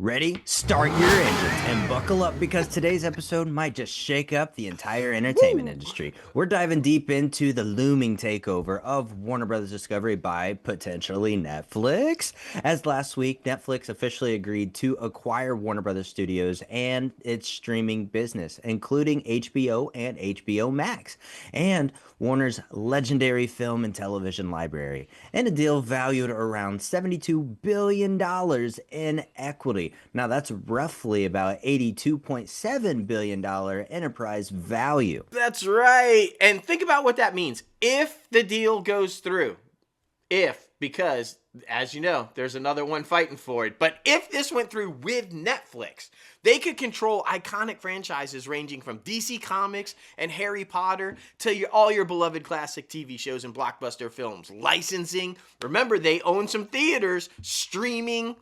Ready? Start your engines and buckle up because today's episode might just shake up the entire entertainment industry. We're diving deep into the looming takeover of Warner Bros. Discovery by potentially Netflix. As last week, Netflix officially agreed to acquire Warner Bros. Studios and its streaming business, including HBO and HBO Max, and Warner's legendary film and television library, in a deal valued around $72 billion in equity. Now, that's roughly about $82.7 billion enterprise value. That's right. And think about what that means. If the deal goes through, because as you know, there's another one fighting for it. But if this went through with Netflix, they could control iconic franchises ranging from DC Comics and Harry Potter to all your beloved classic TV shows and blockbuster films. Licensing, remember they own some theaters, streaming,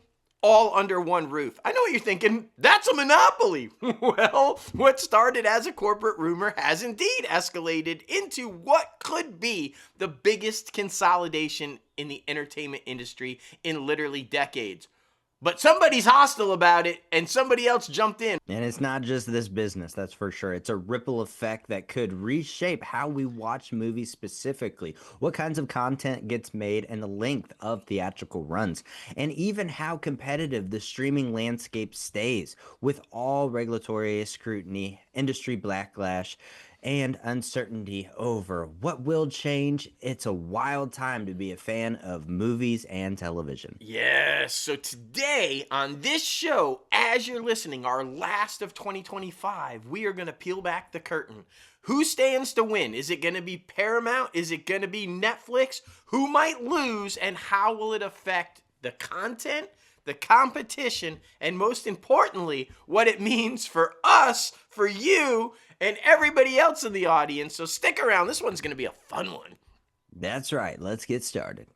all under one roof. I know what you're thinking. That's a monopoly. Well, what started as a corporate rumor has indeed escalated into what could be the biggest consolidation in the entertainment industry in literally decades. But somebody's hostile about it, and somebody else jumped in. And it's not just this business, that's for sure. It's a ripple effect that could reshape how we watch movies specifically, what kinds of content gets made, and the length of theatrical runs, and even how competitive the streaming landscape stays with all regulatory scrutiny, industry backlash, and uncertainty over what will change. It's a wild time to be a fan of movies and television. Yes, so today on this show, as you're listening, our last of 2025, we are going to peel back the curtain. Who stands to win? Is it going to be Paramount? Is it going to be Netflix? Who might lose, and how will it affect the content, the competition, and most importantly, what it means for us, for you, and everybody else in the audience. So stick around. This one's going to be a fun one. That's right. Let's get started.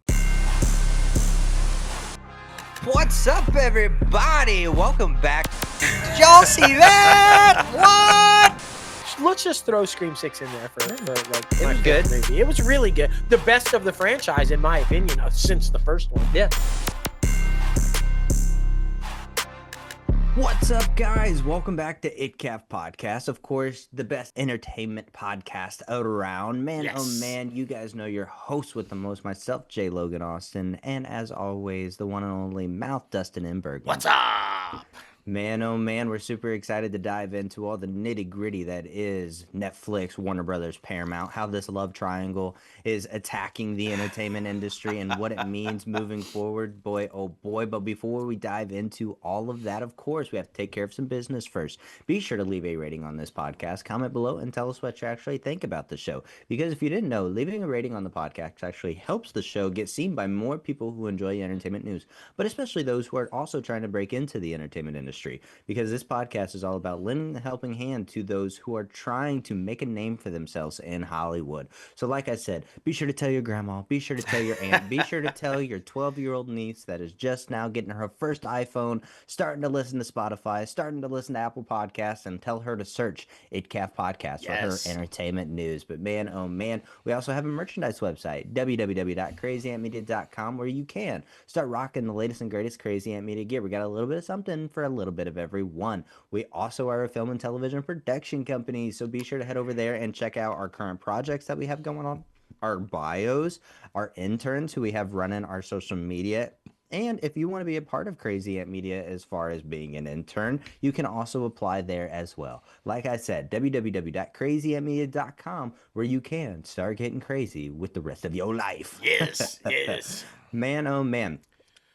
What's up, everybody? Welcome back. Did y'all see that? What? Let's just throw Scream 6 in there for like It was good. movie. It was really good. The best of the franchise, in my opinion, since the first one. Yeah. What's up, guys? Welcome back to ITCAFpodcast. Of course, the best entertainment podcast out around. Man, Yes. Oh man, you guys know your host with the most, myself, J. Logan Austin, and as always, the one and only Mouth Dustin Enberg. What's up? Man, oh man, we're super excited to dive into all the nitty gritty that is Netflix, Warner Brothers, Paramount, how this love triangle is attacking the entertainment industry and what it means moving forward. Boy, oh boy. But before we dive into all of that, of course, we have to take care of some business first. Be sure to leave a rating on this podcast, comment below, and tell us what you actually think about the show. Because if you didn't know, leaving a rating on the podcast actually helps the show get seen by more people who enjoy entertainment news, but especially those who are also trying to break into the entertainment industry. Because this podcast is all about lending a helping hand to those who are trying to make a name for themselves in Hollywood. So like I said, be sure to tell your grandma, be sure to tell your aunt, be sure to tell your 12-year-old niece that is just now getting her first iPhone, starting to listen to Spotify, starting to listen to Apple Podcasts, and tell her to search ITCAF Podcast for her entertainment news. But man, oh man, we also have a merchandise website, www.crazyantmedia.com, where you can start rocking the latest and greatest Crazy Ant Media gear. We got a little bit of something for a little bit of every one. We also are a film and television production company, so be sure to head over there and check out our current projects that we have going on, our bios, our interns who we have running our social media. And if you want to be a part of Crazy Ant Media as far as being an intern, you can also apply there as well. Like I said, www.crazyantmedia.com, where you can start getting crazy with the rest of your life. Yes, yes. Man, oh man.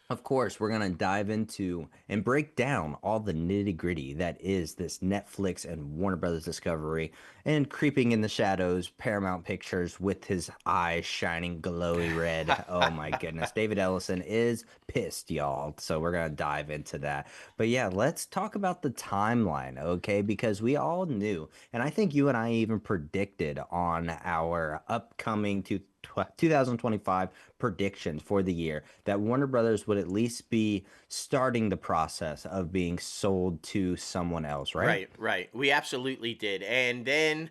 Of course, we're going to dive into and break down all the nitty gritty that is this Netflix and Warner Brothers Discovery, and creeping in the shadows, Paramount Pictures with his eyes shining glowy red. Oh my goodness. David Ellison is pissed, y'all. So we're going to dive into that. But yeah, let's talk about the timeline, okay? Because we all knew, and I think you and I even predicted on our upcoming 2025 predictions for the year that Warner Brothers would at least be starting the process of being sold to someone else, right? Right. We absolutely did. And then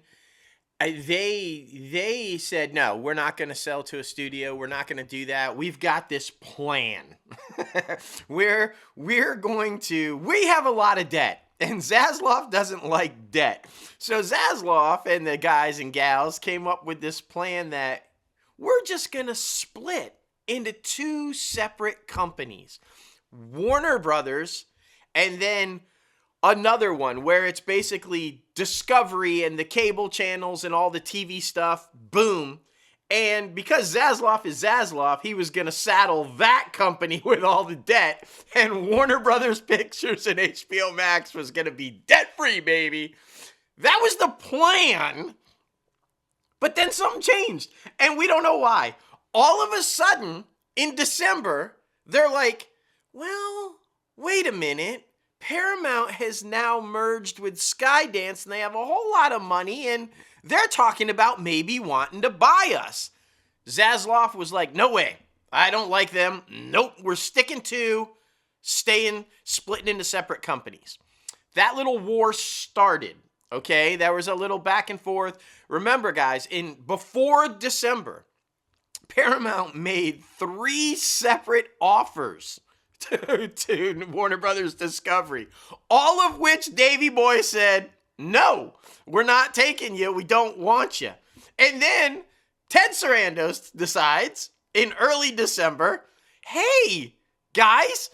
They said, no, we're not going to sell to a studio. We're not going to do that. We've got this plan. We have a lot of debt. And Zaslav doesn't like debt. So Zaslav and the guys and gals came up with this plan that we're just going to split into two separate companies. Warner Brothers, and then another one where it's basically Discovery and the cable channels and all the TV stuff. Boom. And because Zaslav is Zaslav, he was going to saddle that company with all the debt, and Warner Brothers Pictures and HBO Max was going to be debt-free, baby. That was the plan. But then something changed, and we don't know why. All of a sudden, in December, they're like, well, wait a minute. Paramount has now merged with Skydance, and they have a whole lot of money, and they're talking about maybe wanting to buy us. Zaslav was like, no way. I don't like them. Nope, we're splitting into separate companies. That little war started, okay? There was a little back and forth. Remember, guys, before December, Paramount made 3 separate offers to Warner Brothers Discovery, all of which Davey Boy said, no, we're not taking you. We don't want you. And then Ted Sarandos decides in early December, hey, guys,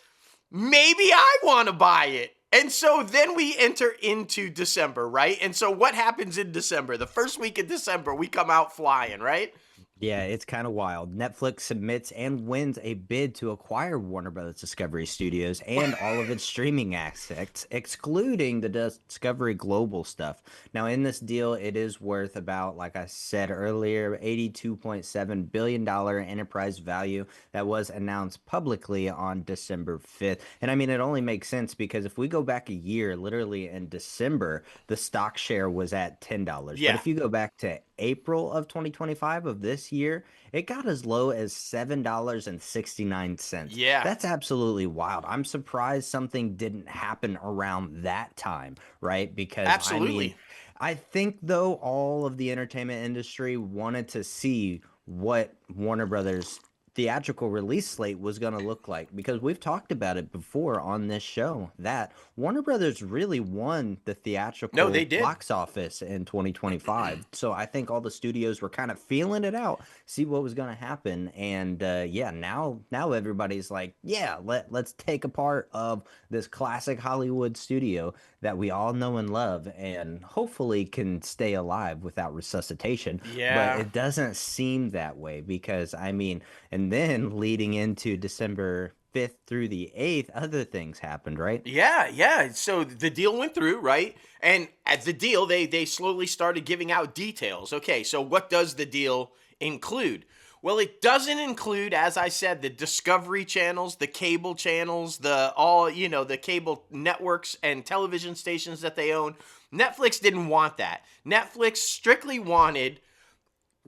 maybe I want to buy it. And so then we enter into December, right? And so what happens in December? The first week of December, we come out flying, right? Yeah, it's kind of wild. Netflix submits and wins a bid to acquire Warner Brothers Discovery Studios and all of its streaming assets, excluding the Discovery Global stuff. Now, in this deal, it is worth about, like I said earlier, $82.7 billion enterprise value that was announced publicly on December 5th. And I mean, it only makes sense because if we go back a year, literally in December, the stock share was at $10. Yeah. But if you go back to April of 2025 of this year, it got as low as $7.69. Yeah. That's absolutely wild. I'm surprised something didn't happen around that time, right? Because absolutely. I think though all of the entertainment industry wanted to see what Warner Brothers theatrical release slate was going to look like, because we've talked about it before on this show that Warner Brothers really won the theatrical box office in 2025. So I think all the studios were kind of feeling it out, see what was going to happen. And now everybody's like, yeah, let's take a part of this classic Hollywood studio that we all know and love and hopefully can stay alive without resuscitation. Yeah. But it doesn't seem that way because, I mean, and then leading into December 5th through the 8th, other things happened, right? Yeah. So the deal went through, right? And at the deal, they slowly started giving out details. Okay, so what does the deal include? Well, it doesn't include, as I said, the Discovery channels, the cable channels, the cable networks and television stations that they own. Netflix didn't want that. Netflix strictly wanted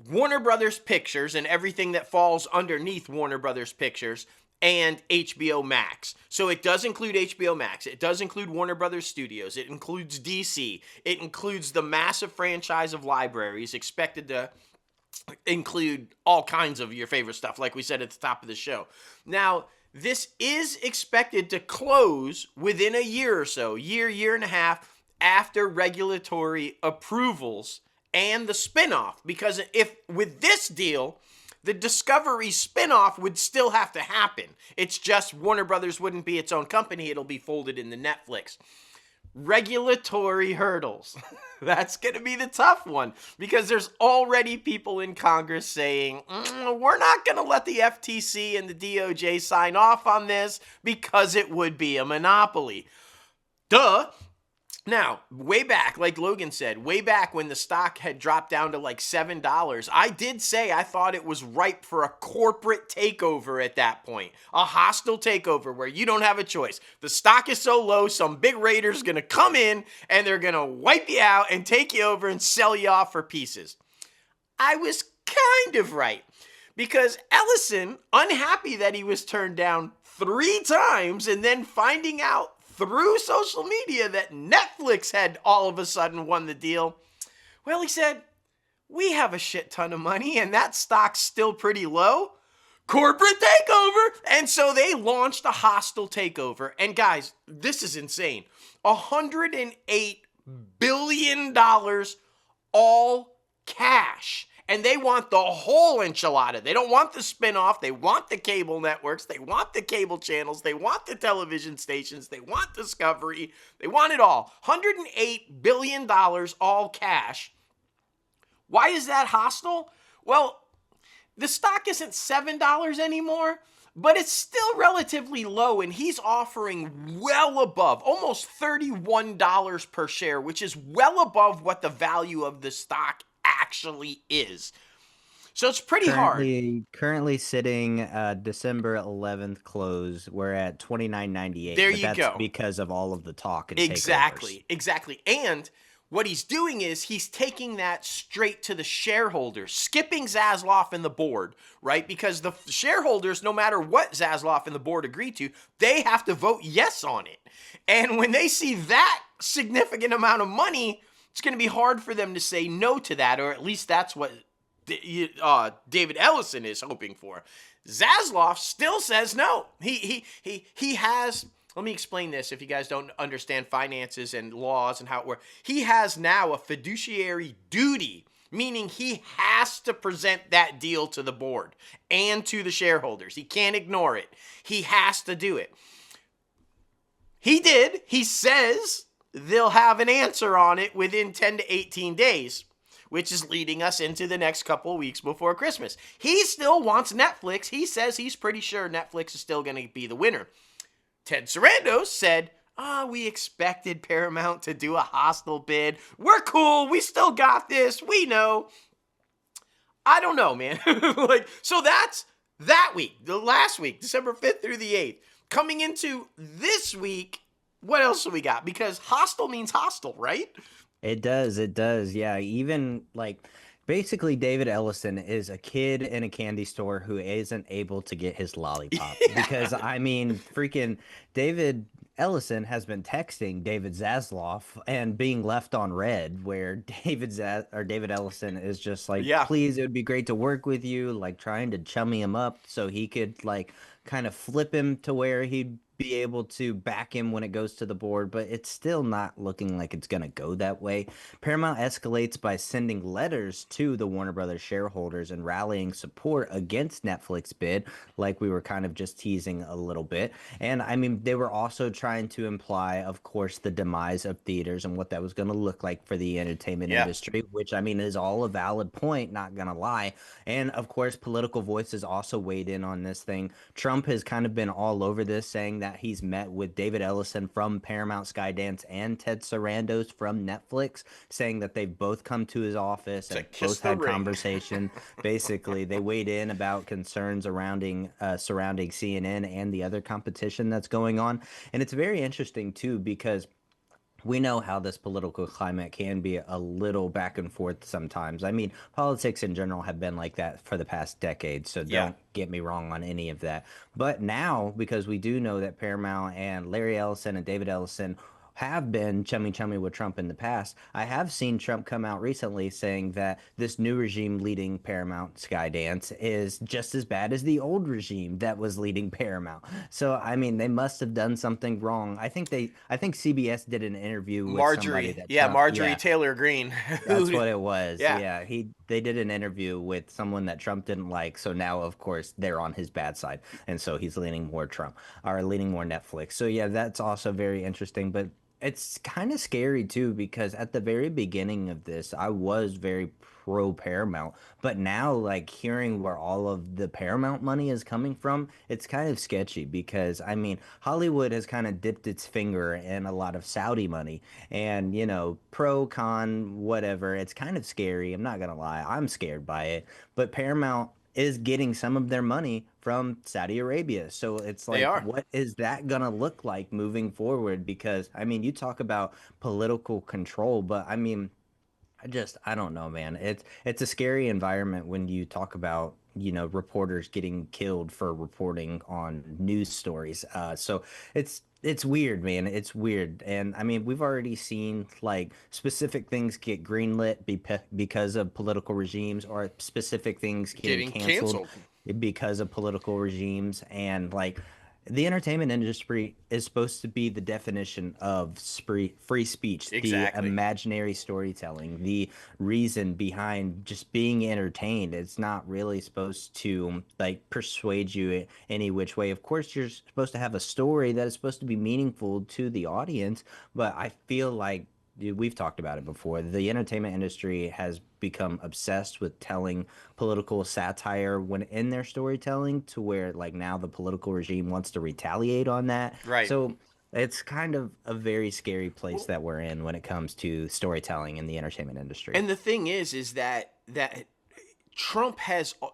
Warner Brothers Pictures and everything that falls underneath Warner Brothers Pictures and HBO Max. So it does include HBO Max. It does include Warner Brothers Studios. It includes DC. It includes the massive franchise of libraries expected to include all kinds of your favorite stuff, like we said at the top of the show. Now, this is expected to close within a year or so, year and a half after regulatory approvals and the spinoff, because if with this deal, the Discovery spinoff would still have to happen. It's just Warner Brothers wouldn't be its own company. It'll be folded into Netflix. Regulatory hurdles. That's going to be the tough one because there's already people in Congress saying, we're not going to let the FTC and the DOJ sign off on this because it would be a monopoly. Duh. Now, way back, like Logan said, way back when the stock had dropped down to like $7, I did say I thought it was ripe for a corporate takeover at that point. A hostile takeover where you don't have a choice. The stock is so low, some big raider's going to come in and they're going to wipe you out and take you over and sell you off for pieces. I was kind of right because Ellison, unhappy that he was turned down 3 times and then finding out through social media that Netflix had all of a sudden won the deal, well, he said, we have a shit ton of money and that stock's still pretty low. Corporate takeover. And so they launched a hostile takeover. And guys, this is insane. $108 billion all cash. And they want the whole enchilada. They don't want the spinoff. They want the cable networks. They want the cable channels. They want the television stations. They want Discovery. They want it all. $108 billion all cash. Why is that hostile? Well, the stock isn't $7 anymore, but it's still relatively low, and he's offering well above, almost $31 per share, which is well above what the value of the stock actually is. So it's pretty hard. Currently sitting December 11th close, we're at $29.98. There but you that's go. Because of all of the talk and Exactly. takeovers. And what he's doing is he's taking that straight to the shareholders, skipping Zasloff and the board, right? Because the shareholders, no matter what Zasloff and the board agree to, they have to vote yes on it. And when they see that significant amount of money, it's going to be hard for them to say no to that, or at least that's what David Ellison is hoping for. Zasloff still says no. He has... Let me explain this if you guys don't understand finances and laws and how it works. He has now a fiduciary duty, meaning he has to present that deal to the board and to the shareholders. He can't ignore it. He has to do it. He did. He says they'll have an answer on it within 10 to 18 days, which is leading us into the next couple of weeks before Christmas. He still wants Netflix. He says he's pretty sure Netflix is still going to be the winner. Ted Sarandos said, we expected Paramount to do a hostile bid. We're cool. We still got this. We know. I don't know, man. So that's that week, the last week, December 5th through the 8th. Coming into this week, what else do we got? Because hostile means hostile, right? It does. Yeah. Even basically, David Ellison is a kid in a candy store who isn't able to get his lollipop. Because, freaking David Ellison has been texting David Zasloff and being left on red, where David Ellison is just like, please, it would be great to work with you, trying to chummy him up so he could, kind of flip him to where he'd be able to back him when it goes to the board, but it's still not looking like it's going to go that way. Paramount escalates by sending letters to the Warner Brothers shareholders and rallying support against Netflix bid, like we were kind of just teasing a little bit. And they were also trying to imply, of course, the demise of theaters and what that was going to look like for the entertainment industry, which is all a valid point, not going to lie. And of course, political voices also weighed in on this thing. Trump has kind of been all over this, saying that he's met with David Ellison from Paramount Skydance and Ted Sarandos from Netflix, saying that they've both come to his office and both had conversation. Basically, they weighed in about concerns surrounding CNN and the other competition that's going on. And it's very interesting, too, because we know how this political climate can be a little back and forth sometimes. Politics in general have been like that for the past decade, so don't get me wrong on any of that. But now, because we do know that Paramount and Larry Ellison and David Ellison have been chummy with Trump in the past, I have seen Trump come out recently saying that this new regime leading Paramount Skydance is just as bad as the old regime that was leading Paramount. So they must have done something wrong. I think CBS did an interview with Marjorie. Marjorie Taylor Greene. That's what it was. Yeah. They did an interview with someone that Trump didn't like. So now, of course, they're on his bad side, and so he's leaning more Netflix. So yeah, that's also very interesting. But it's kind of scary, too, because at the very beginning of this, I was very pro Paramount. But now, hearing where all of the Paramount money is coming from, it's kind of sketchy because, Hollywood has kind of dipped its finger in a lot of Saudi money. And, pro, con, whatever, it's kind of scary. I'm not going to lie. I'm scared by it. But Paramount is getting some of their money from Saudi Arabia. So it's what is that going to look like moving forward? Because, you talk about political control, but I don't know, man. It's a scary environment when you talk about reporters getting killed for reporting on news stories. So it's weird, man. It's weird. And I mean, we've already seen like specific things get greenlit because of political regimes, or specific things getting Getting canceled canceled. because of political regimes. And like the entertainment industry is supposed to be the definition of free speech, the Exactly. imaginary storytelling, the reason behind just being entertained. It's not really supposed to like persuade you any which way. Of course, you're supposed to have a story that is supposed to be meaningful to the audience, but I feel like, dude, we've talked about it before. The entertainment industry has become obsessed with telling political satire when in their storytelling, to where like now the political regime wants to retaliate on that. Right. So it's kind of a very scary place Well, that we're in when it comes to storytelling in the entertainment industry. and the thing is that Trump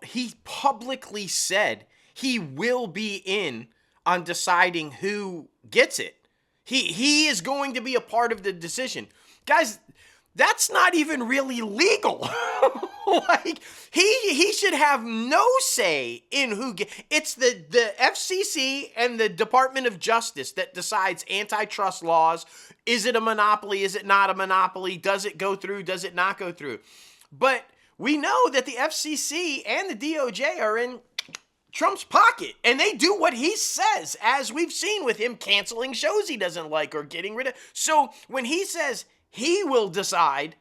he publicly said he will be in on deciding who gets it. He is going to be a part of the decision. Guys, that's not even really legal. Like he should have no say in it's the FCC and the Department of Justice that decides antitrust laws. Is it a monopoly? Is it not a monopoly? Does it go through? Does it not go through? But we know that the FCC and the DOJ are in Trump's pocket, and they do what he says, as we've seen with him canceling shows he doesn't like or getting rid of. So when he says he will decide,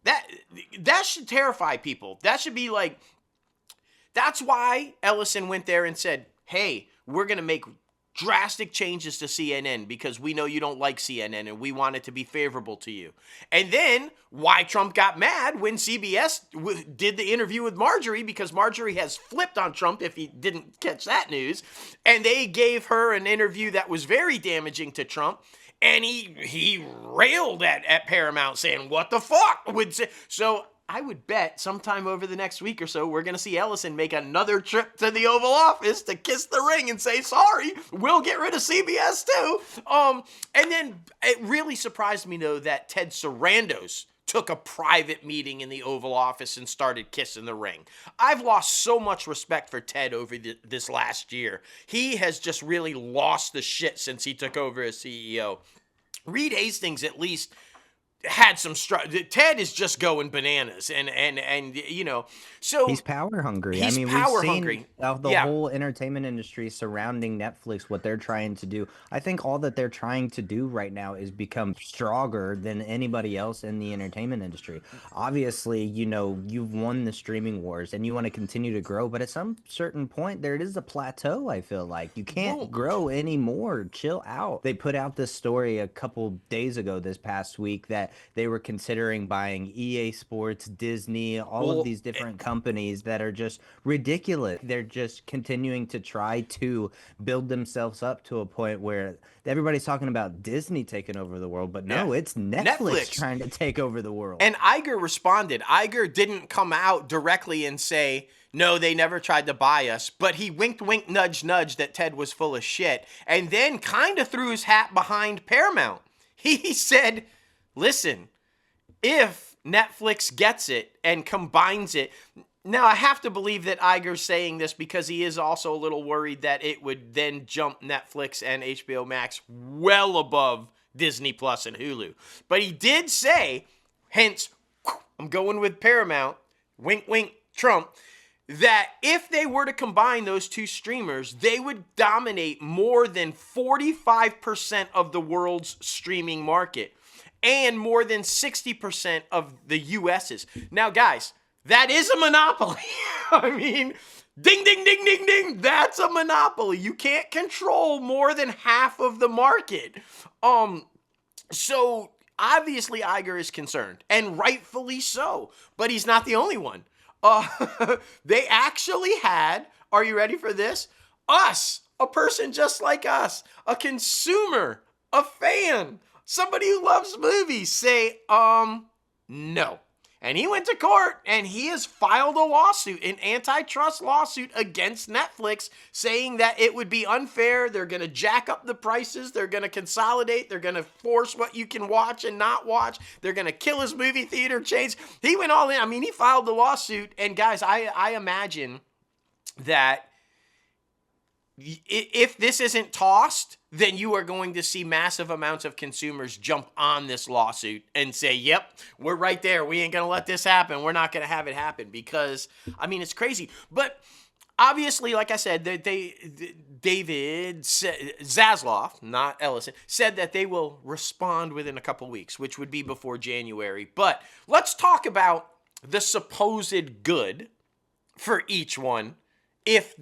that should terrify people. That should be like, that's why Ellison went there and said, hey, we're going to make drastic changes to CNN because we know you don't like CNN and we want it to be favorable to you. And then why Trump got mad when CBS did the interview with Marjorie, because Marjorie has flipped on Trump, if he didn't catch that news, and they gave her an interview that was very damaging to Trump. And he railed at Paramount, saying, what the fuck? So I would bet sometime over the next week or so, we're going to see Ellison make another trip to the Oval Office to kiss the ring and say, sorry, we'll get rid of CBS too. And then it really surprised me, though, that Ted Sarandos took a private meeting in the Oval Office and started kissing the ring. I've lost so much respect for Ted over this last year. He has just really lost the shit since he took over as CEO. Reed Hastings, at least, had some Ted is just going bananas, and so He's power hungry. He's I mean, power we've seen hungry. the Yeah. whole entertainment industry surrounding Netflix, what they're trying to do. I think all that they're trying to do right now is become stronger than anybody else in the entertainment industry. Obviously, you've won the streaming wars and you want to continue to grow, but at some certain point, there is a plateau, I feel like. You can't Well, grow anymore. Chill out. They put out this story a couple days ago, this past week, that they were considering buying EA Sports, Disney, all of these different companies that are just ridiculous. They're just continuing to try to build themselves up to a point where everybody's talking about Disney taking over the world, but no, Yeah. it's Netflix trying to take over the world. And Iger responded. Iger didn't come out directly and say, no, they never tried to buy us, but he winked, wink, nudge, nudge that Ted was full of shit, and then kind of threw his hat behind Paramount. He said, listen, if Netflix gets it and combines it, now I have to believe that Iger's saying this because he is also a little worried that it would then jump Netflix and HBO Max well above Disney Plus and Hulu. But he did say, hence, I'm going with Paramount, wink, wink, Trump, that if they were to combine those two streamers, they would dominate more than 45% of the world's streaming market and more than 60% of the US's. Now, guys, that is a monopoly. I mean, ding, ding, ding, ding, ding. That's a monopoly. You can't control more than half of the market. So obviously Iger is concerned, and rightfully so, but he's not the only one. They actually had, are you ready for this? Us, a person just like us, a consumer, a fan, somebody who loves movies, say, no. And he went to court and he has filed a lawsuit, an antitrust lawsuit against Netflix, saying that it would be unfair. They're going to jack up the prices. They're going to consolidate. They're going to force what you can watch and not watch. They're going to kill his movie theater chains. He went all in. I mean, he filed the lawsuit. And guys, I imagine that if this isn't tossed, then you are going to see massive amounts of consumers jump on this lawsuit and say, yep, we're right there. We ain't going to let this happen. We're not going to have it happen because, I mean, it's crazy. But obviously, like I said, David Zaslav, not Ellison, said that they will respond within a couple weeks, which would be before January. But let's talk about the supposed good for each one if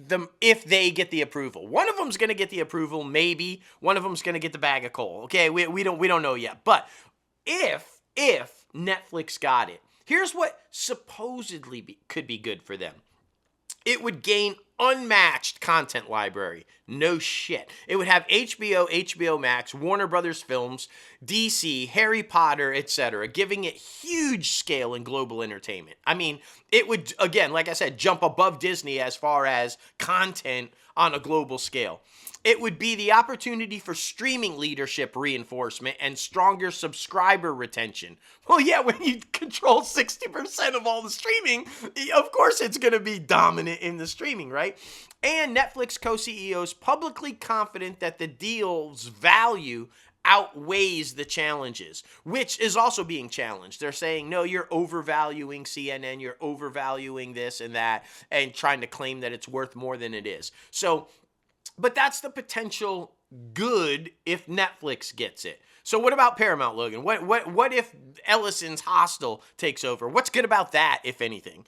they get the approval. One of them's going to get the approval, maybe. One of them's going to get the bag of coal. Okay, we don't know yet. But if Netflix got it, here's what supposedly could be good for them. It would gain unmatched content library. No shit. It would have HBO, HBO Max, Warner Brothers Films, DC, Harry Potter, etc., giving it huge scale and global entertainment. I mean, it would, again, like I said, jump above Disney as far as content on a global scale. It would be the opportunity for streaming leadership reinforcement and stronger subscriber retention. Well, yeah, when you control 60% of all the streaming, of course it's going to be dominant in the streaming, right? And Netflix co-CEOs publicly confident that the deal's value outweighs the challenges, which is also being challenged. They're saying, no, you're overvaluing CNN, you're overvaluing this and that, and trying to claim that it's worth more than it is. So, but that's the potential good if Netflix gets it. So what about Paramount, Logan? What if Ellison's Hostel takes over? What's good about that, if anything?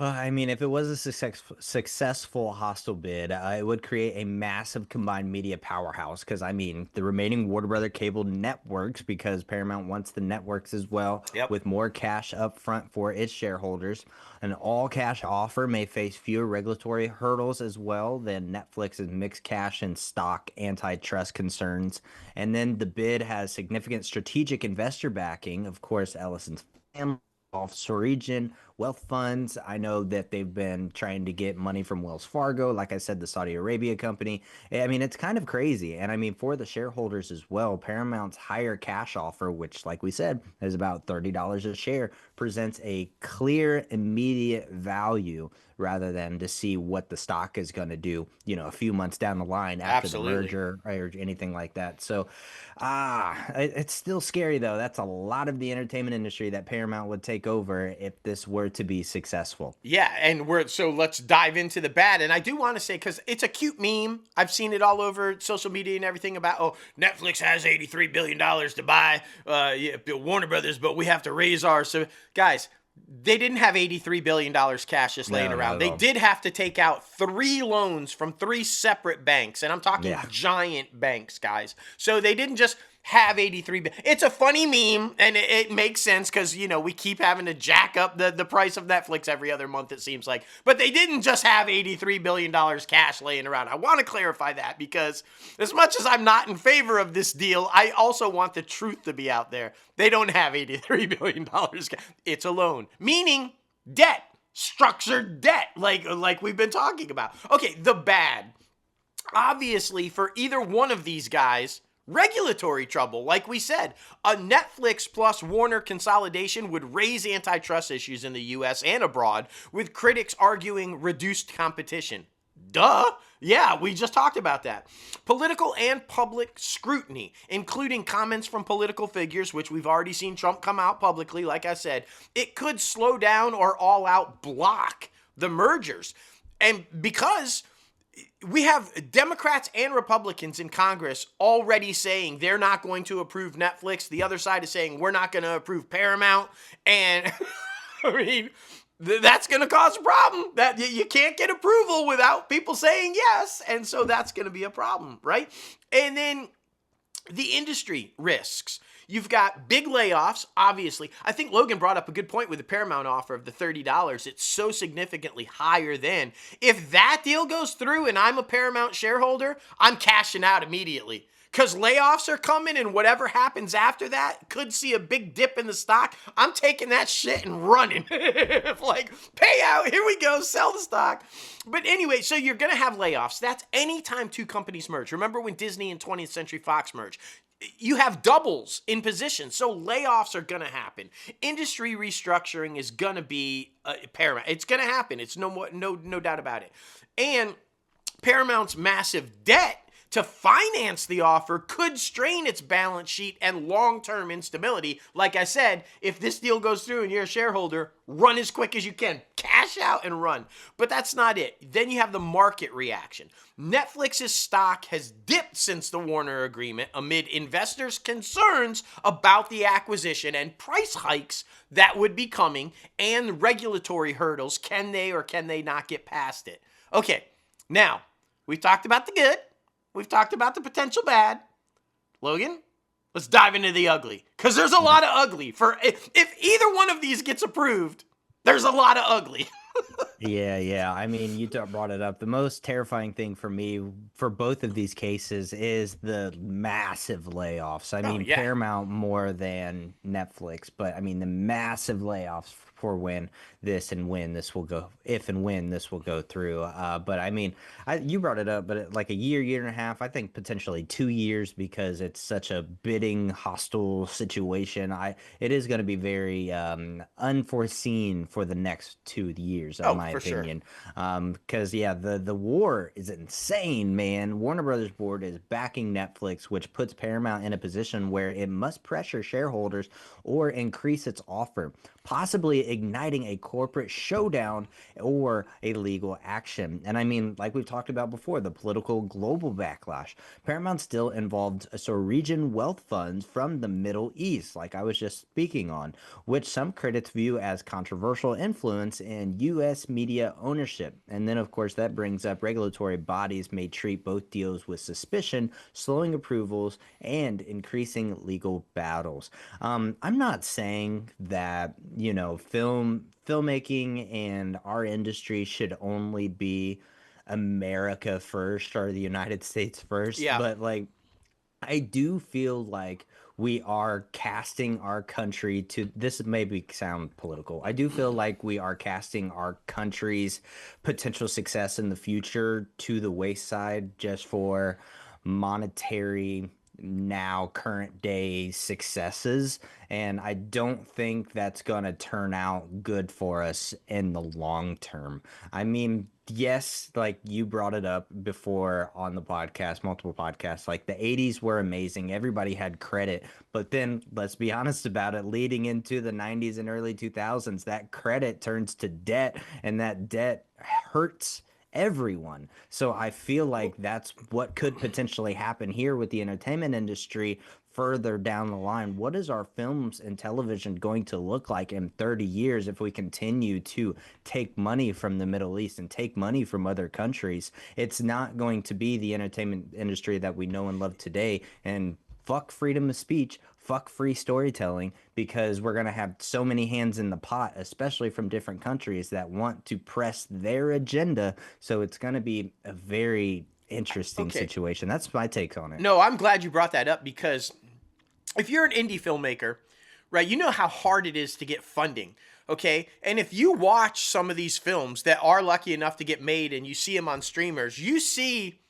I mean, if it was a successful hostile bid, it would create a massive combined media powerhouse. Because, I mean, the remaining Warner Brother cable networks, because Paramount wants the networks as well, Yep. with more cash up front for its shareholders. An all-cash offer may face fewer regulatory hurdles as well than Netflix's mixed cash and stock antitrust concerns. And then the bid has significant strategic investor backing. Of course, Ellison's family, Soregian, wealth funds. I know that they've been trying to get money from Wells Fargo, like I said, the Saudi Arabia company. I mean, it's kind of crazy. And I mean, for the shareholders as well, Paramount's higher cash offer, which, like we said, is about $30 a share, presents a clear, immediate value rather than to see what the stock is going to do, you know, a few months down the line after Absolutely. the merger or anything like that. So, it's still scary, though. That's a lot of the entertainment industry that Paramount would take over if this were to be successful. Yeah, and so let's dive into the bad. And I do want to say, because it's a cute meme. I've seen it all over social media and everything about, oh, Netflix has $83 billion to buy Warner Brothers, but we have to raise ours. So, guys, they didn't have $83 billion cash just laying around. They did have to take out 3 loans from 3 separate banks. And I'm talking giant banks, guys. So they didn't just have 83 billion. It's a funny meme, and it makes sense because, you know, we keep having to jack up the price of Netflix every other month, it seems like. But they didn't just have $83 billion cash laying around. I want to clarify that because as much as I'm not in favor of this deal, I also want the truth to be out there. They don't have $83 billion. It's a loan, meaning debt, structured debt, like we've been talking about. Okay, the bad. Obviously, for either one of these guys, regulatory trouble. Like we said, a Netflix plus Warner consolidation would raise antitrust issues in the US and abroad, with critics arguing reduced competition. Duh. Yeah, we just talked about that. Political and public scrutiny, including comments from political figures, which we've already seen Trump come out publicly, like I said. It could slow down or all out block the mergers. And because we have Democrats and Republicans in Congress already saying they're not going to approve Netflix. The other side is saying we're not going to approve Paramount. And I mean, that's going to cause a problem. That you can't get approval without people saying yes. And so that's going to be a problem, right? And then the industry risks. You've got big layoffs, obviously. I think Logan brought up a good point with the Paramount offer of the $30. It's so significantly higher than. If that deal goes through and I'm a Paramount shareholder, I'm cashing out immediately. Because layoffs are coming, and whatever happens after that could see a big dip in the stock. I'm taking that shit and running. Like, pay out, here we go, sell the stock. But anyway, so you're going to have layoffs. That's anytime 2 companies merge. Remember when Disney and 20th Century Fox merged? you have doubles in position. So layoffs are going to happen. Industry restructuring is going to be paramount. It's going to happen. It's no doubt about it. And Paramount's massive debt to finance the offer could strain its balance sheet and long-term instability. Like I said, if this deal goes through and you're a shareholder, run as quick as you can. Cash out and run. But that's not it. Then you have the market reaction. Netflix's stock has dipped since the Warner agreement amid investors' concerns about the acquisition and price hikes that would be coming and regulatory hurdles. Can they or can they not get past it? Okay, now, we've talked about the good. We've talked about the potential bad. Logan, let's dive into the ugly. Because there's a lot of ugly. If either one of these gets approved, there's a lot of ugly. Yeah. I mean, you brought it up. The most terrifying thing for me for both of these cases is the massive layoffs. I mean, yeah. Paramount more than Netflix, but I mean, the massive layoffs for when this will go, if and when this will go through. But I mean, you brought it up, but like a year and a half, I think potentially 2 years, because it's such a bidding hostile situation. It is going to be very unforeseen for the next 2 years, in my opinion. Because the war is insane, man. Warner Brothers board is backing Netflix, which puts Paramount in a position where it must pressure shareholders or increase its offer, possibly igniting a corporate showdown or a legal action. And I mean, like we've talked about before, the political global backlash. Paramount still involved Norwegian wealth funds from the Middle East, like I was just speaking on, which some critics view as controversial influence in U.S. media ownership. And then, of course, that brings up regulatory bodies may treat both deals with suspicion, slowing approvals and increasing legal battles. I'm not saying that, filmmaking and our industry should only be America first or the United States first. Yeah. But like, I do feel like we are casting our country to, this maybe sound political, I do feel like we are casting our country's potential success in the future to the wayside just for monetary now current day successes, and I don't think that's going to turn out good for us in the long term. I mean, yes, like you brought it up before on the podcast, multiple podcasts, like the 80s were amazing, everybody had credit, but then let's be honest about it, leading into the 90s and early 2000s, that credit turns to debt, and that debt hurts everyone. So I feel like that's what could potentially happen here with the entertainment industry further down the line. What is our films and television going to look like in 30 years if we continue to take money from the Middle East and take money from other countries? It's not going to be the entertainment industry that we know and love today. And fuck freedom of speech, fuck free storytelling, because we're going to have so many hands in the pot, especially from different countries that want to press their agenda. So it's going to be a very interesting situation. That's my take on it. No, I'm glad you brought that up, because if you're an indie filmmaker, right, you know how hard it is to get funding. Okay. And if you watch some of these films that are lucky enough to get made and you see them on streamers, you see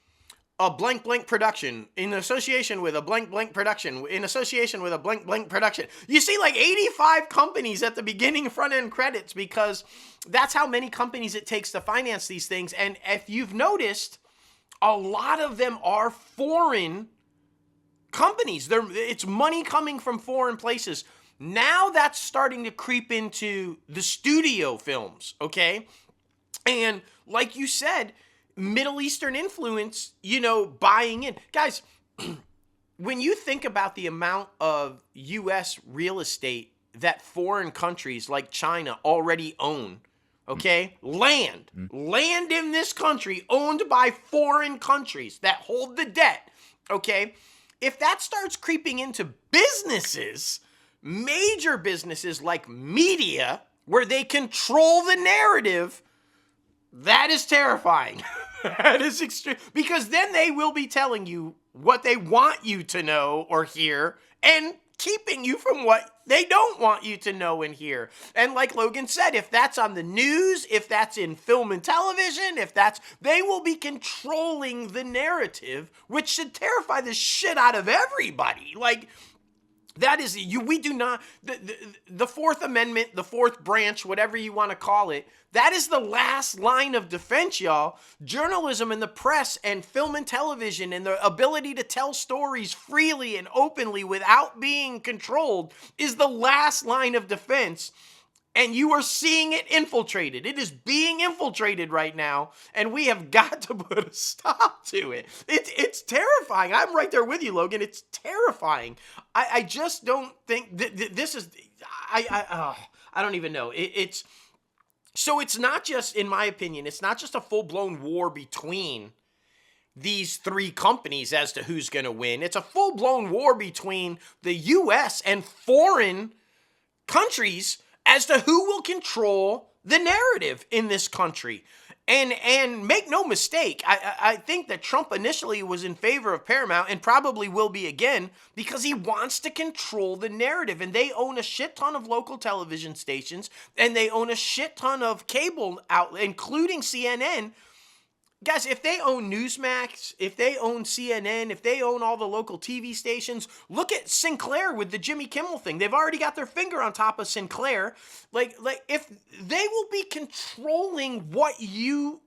a blank blank production in association with a blank blank production in association with a blank blank production. You see like 85 companies at the beginning front end credits, because that's how many companies it takes to finance these things. And if you've noticed, a lot of them are foreign companies. It's money coming from foreign places. Now that's starting to creep into the studio films, okay? And like you said, Middle Eastern influence, buying in. Guys, when you think about the amount of U.S. real estate that foreign countries like China already own, okay? Land in this country owned by foreign countries that hold the debt, okay? If that starts creeping into businesses, major businesses like media, where they control the narrative, that is terrifying. That is extreme, because then they will be telling you what they want you to know or hear and keeping you from what they don't want you to know and hear. And like Logan said, if that's on the news, if that's in film and television, they will be controlling the narrative, which should terrify the shit out of everybody. Like, that is, we do not, the Fourth Amendment, the fourth branch, whatever you want to call it, that is the last line of defense, y'all. Journalism and the press and film and television and the ability to tell stories freely and openly without being controlled is the last line of defense. And you are seeing it infiltrated. It is being infiltrated right now, and we have got to put a stop to it. It's terrifying. I'm right there with you, Logan. It's terrifying. I just don't think this is. I don't even know. So it's not just, in my opinion, it's not just a full-blown war between these three companies as to who's going to win. It's a full-blown war between the U.S. and foreign countries as to who will control the narrative in this country. And make no mistake, I think that Trump initially was in favor of Paramount and probably will be again because he wants to control the narrative. And they own a shit ton of local television stations and they own a shit ton of cable outlets, including CNN. Guys, if they own Newsmax, if they own CNN, if they own all the local TV stations, look at Sinclair with the Jimmy Kimmel thing. They've already got their finger on top of Sinclair. Like if they will be controlling what you...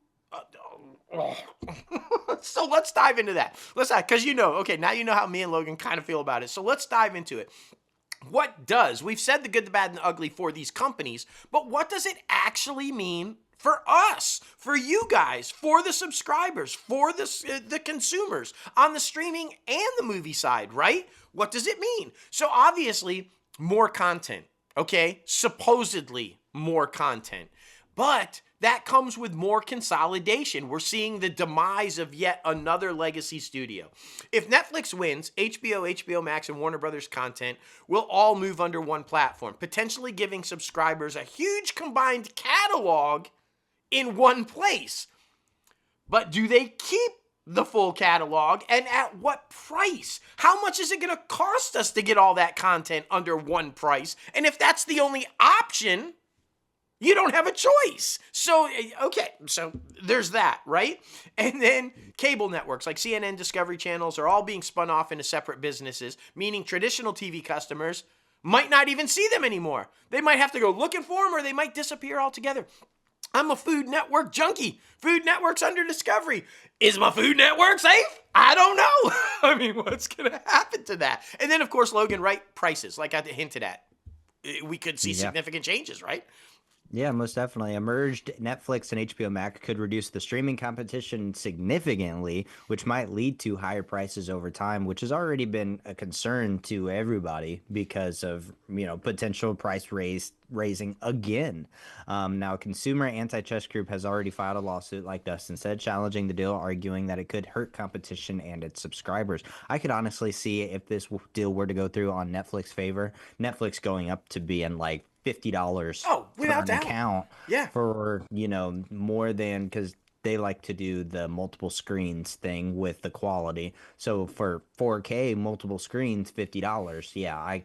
So let's dive into that. Because okay, now you know how me and Logan kind of feel about it. So let's dive into it. We've said the good, the bad, and the ugly for these companies, but what does it actually mean for us, for you guys, for the subscribers, for the consumers on the streaming and the movie side, right? What does it mean? So obviously, more content, okay? Supposedly more content. But that comes with more consolidation. We're seeing the demise of yet another legacy studio. If Netflix wins, HBO Max, and Warner Brothers content will all move under one platform, potentially giving subscribers a huge combined catalog in one place. But do they keep the full catalog, and at what price? How much is it going to cost us to get all that content under one price? And if that's the only option, you don't have a choice. So, okay, so there's that, right? And then cable networks like CNN, Discovery channels are all being spun off into separate businesses, meaning traditional TV customers might not even see them anymore. They might have to go looking for them, or they might disappear altogether. I'm a Food Network junkie. Food Network's under Discovery. Is my Food Network safe? I don't know. I mean, what's going to happen to that? And then, of course, Logan, right? Prices, like I hinted at. We could see significant changes, right? Yeah, most definitely. A merged Netflix and HBO Max could reduce the streaming competition significantly, which might lead to higher prices over time, which has already been a concern to everybody because of, potential price raising again. Now, a consumer antitrust group has already filed a lawsuit, like Dustin said, challenging the deal, arguing that it could hurt competition and its subscribers. I could honestly see if this deal were to go through on Netflix favor, Netflix going up to being like $50 for an account for, more than, because they like to do the multiple screens thing with the quality. So for 4K, multiple screens, $50. Yeah,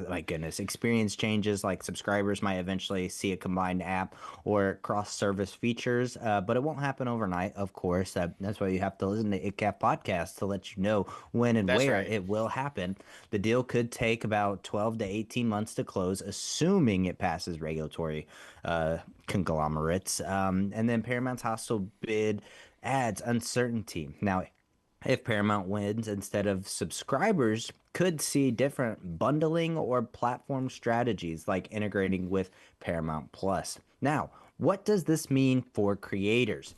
my goodness. Experience changes, like subscribers might eventually see a combined app or cross-service features, but it won't happen overnight, of course. That's why you have to listen to ITCAFpodcast to let you know when and where it will happen. The deal could take about 12 to 18 months to close, assuming it passes regulatory conglomerates. And then Paramount's hostile bid adds uncertainty. Now, if Paramount wins, instead of subscribers could see different bundling or platform strategies like integrating with Paramount Plus. Now, what does this mean for creators?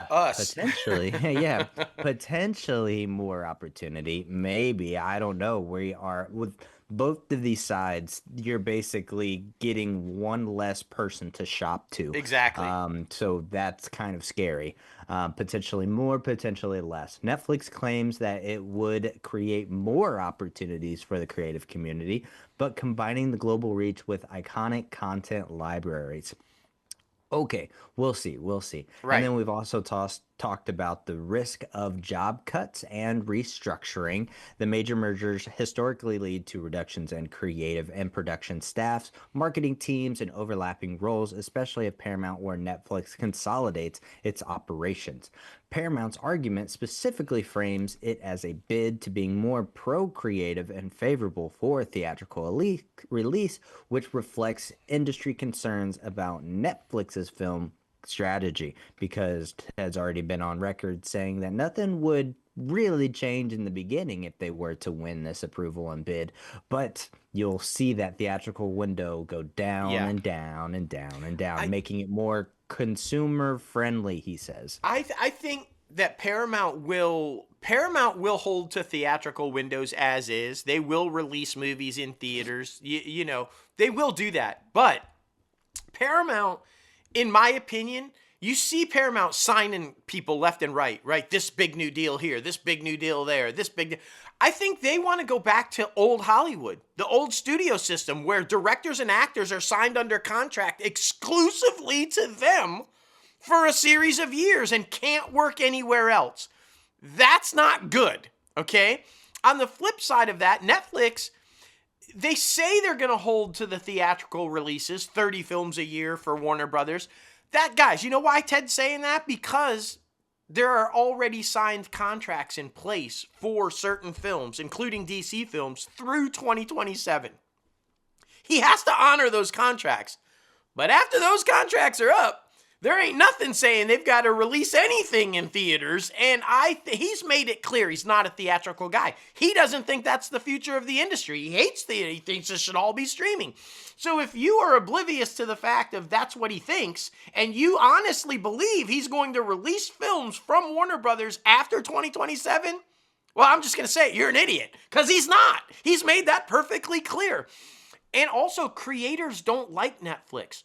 Us. Potentially, yeah, potentially more opportunity. Maybe, I don't know. We are with both of these sides. You're basically getting one less person to shop to. Exactly. So that's kind of scary. Potentially more, potentially less. Netflix claims that it would create more opportunities for the creative community, but combining the global reach with iconic content libraries. Okay, we'll see. Right. And then we've also talked about the risk of job cuts and restructuring. The major mergers historically lead to reductions in creative and production staffs, marketing teams, and overlapping roles, especially at Paramount, where Netflix consolidates its operations. Paramount's argument specifically frames it as a bid to being more pro-creative and favorable for theatrical release, which reflects industry concerns about Netflix's film strategy, because Ted's already been on record saying that nothing would really change in the beginning if they were to win this approval and bid, but you'll see that theatrical window go down Yeah. and down and down and down, I making it more consumer friendly, he says. I think that Paramount will hold to theatrical windows as is. They will release movies in theaters. You know, they will do that. But Paramount, in my opinion, you see Paramount signing people left and right, right? This big new deal here, this big new deal there, this big. I think they want to go back to old Hollywood, the old studio system where directors and actors are signed under contract exclusively to them for a series of years and can't work anywhere else. That's not good, okay? On the flip side of that, Netflix, they say they're going to hold to the theatrical releases, 30 films a year for Warner Brothers. That, guys, you know why Ted's saying that? Because there are already signed contracts in place for certain films, including DC films, through 2027. He has to honor those contracts. But after those contracts are up, there ain't nothing saying they've got to release anything in theaters, and he's made it clear he's not a theatrical guy. He doesn't think that's the future of the industry. He hates theater. He thinks it should all be streaming. So if you are oblivious to the fact of that's what he thinks, and you honestly believe he's going to release films from Warner Brothers after 2027, well, I'm just going to say you're an idiot, because he's not. He's made that perfectly clear. And also, creators don't like Netflix.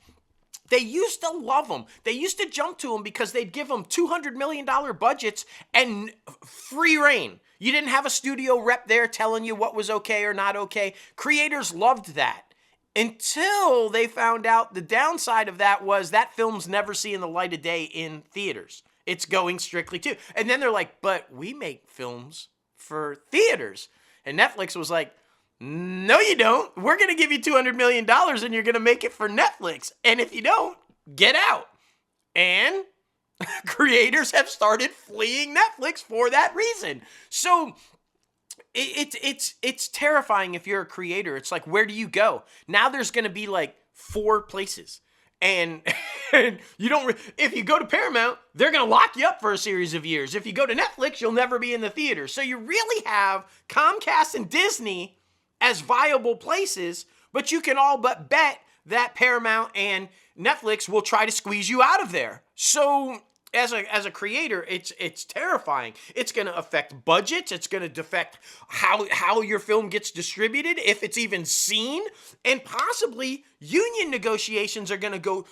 They used to love them. They used to jump to them because they'd give them $200 million budgets and free reign. You didn't have a studio rep there telling you what was okay or not okay. Creators loved that until they found out the downside of that was that film's never seeing the light of day in theaters. It's going strictly to. And then they're like, but we make films for theaters. And Netflix was like, no, you don't. We're going to give you $200 million and you're going to make it for Netflix. And if you don't, get out. And creators have started fleeing Netflix for that reason. So it's terrifying if you're a creator. It's like, where do you go? Now there's going to be like 4 places. And you don't, if you go to Paramount, they're going to lock you up for a series of years. If you go to Netflix, you'll never be in the theater. So you really have Comcast and Disney as viable places, but you can all but bet that Paramount and Netflix will try to squeeze you out of there. So as a creator, it's terrifying. It's going to affect budgets. It's going to affect how your film gets distributed, if it's even seen, and possibly union negotiations are going to go.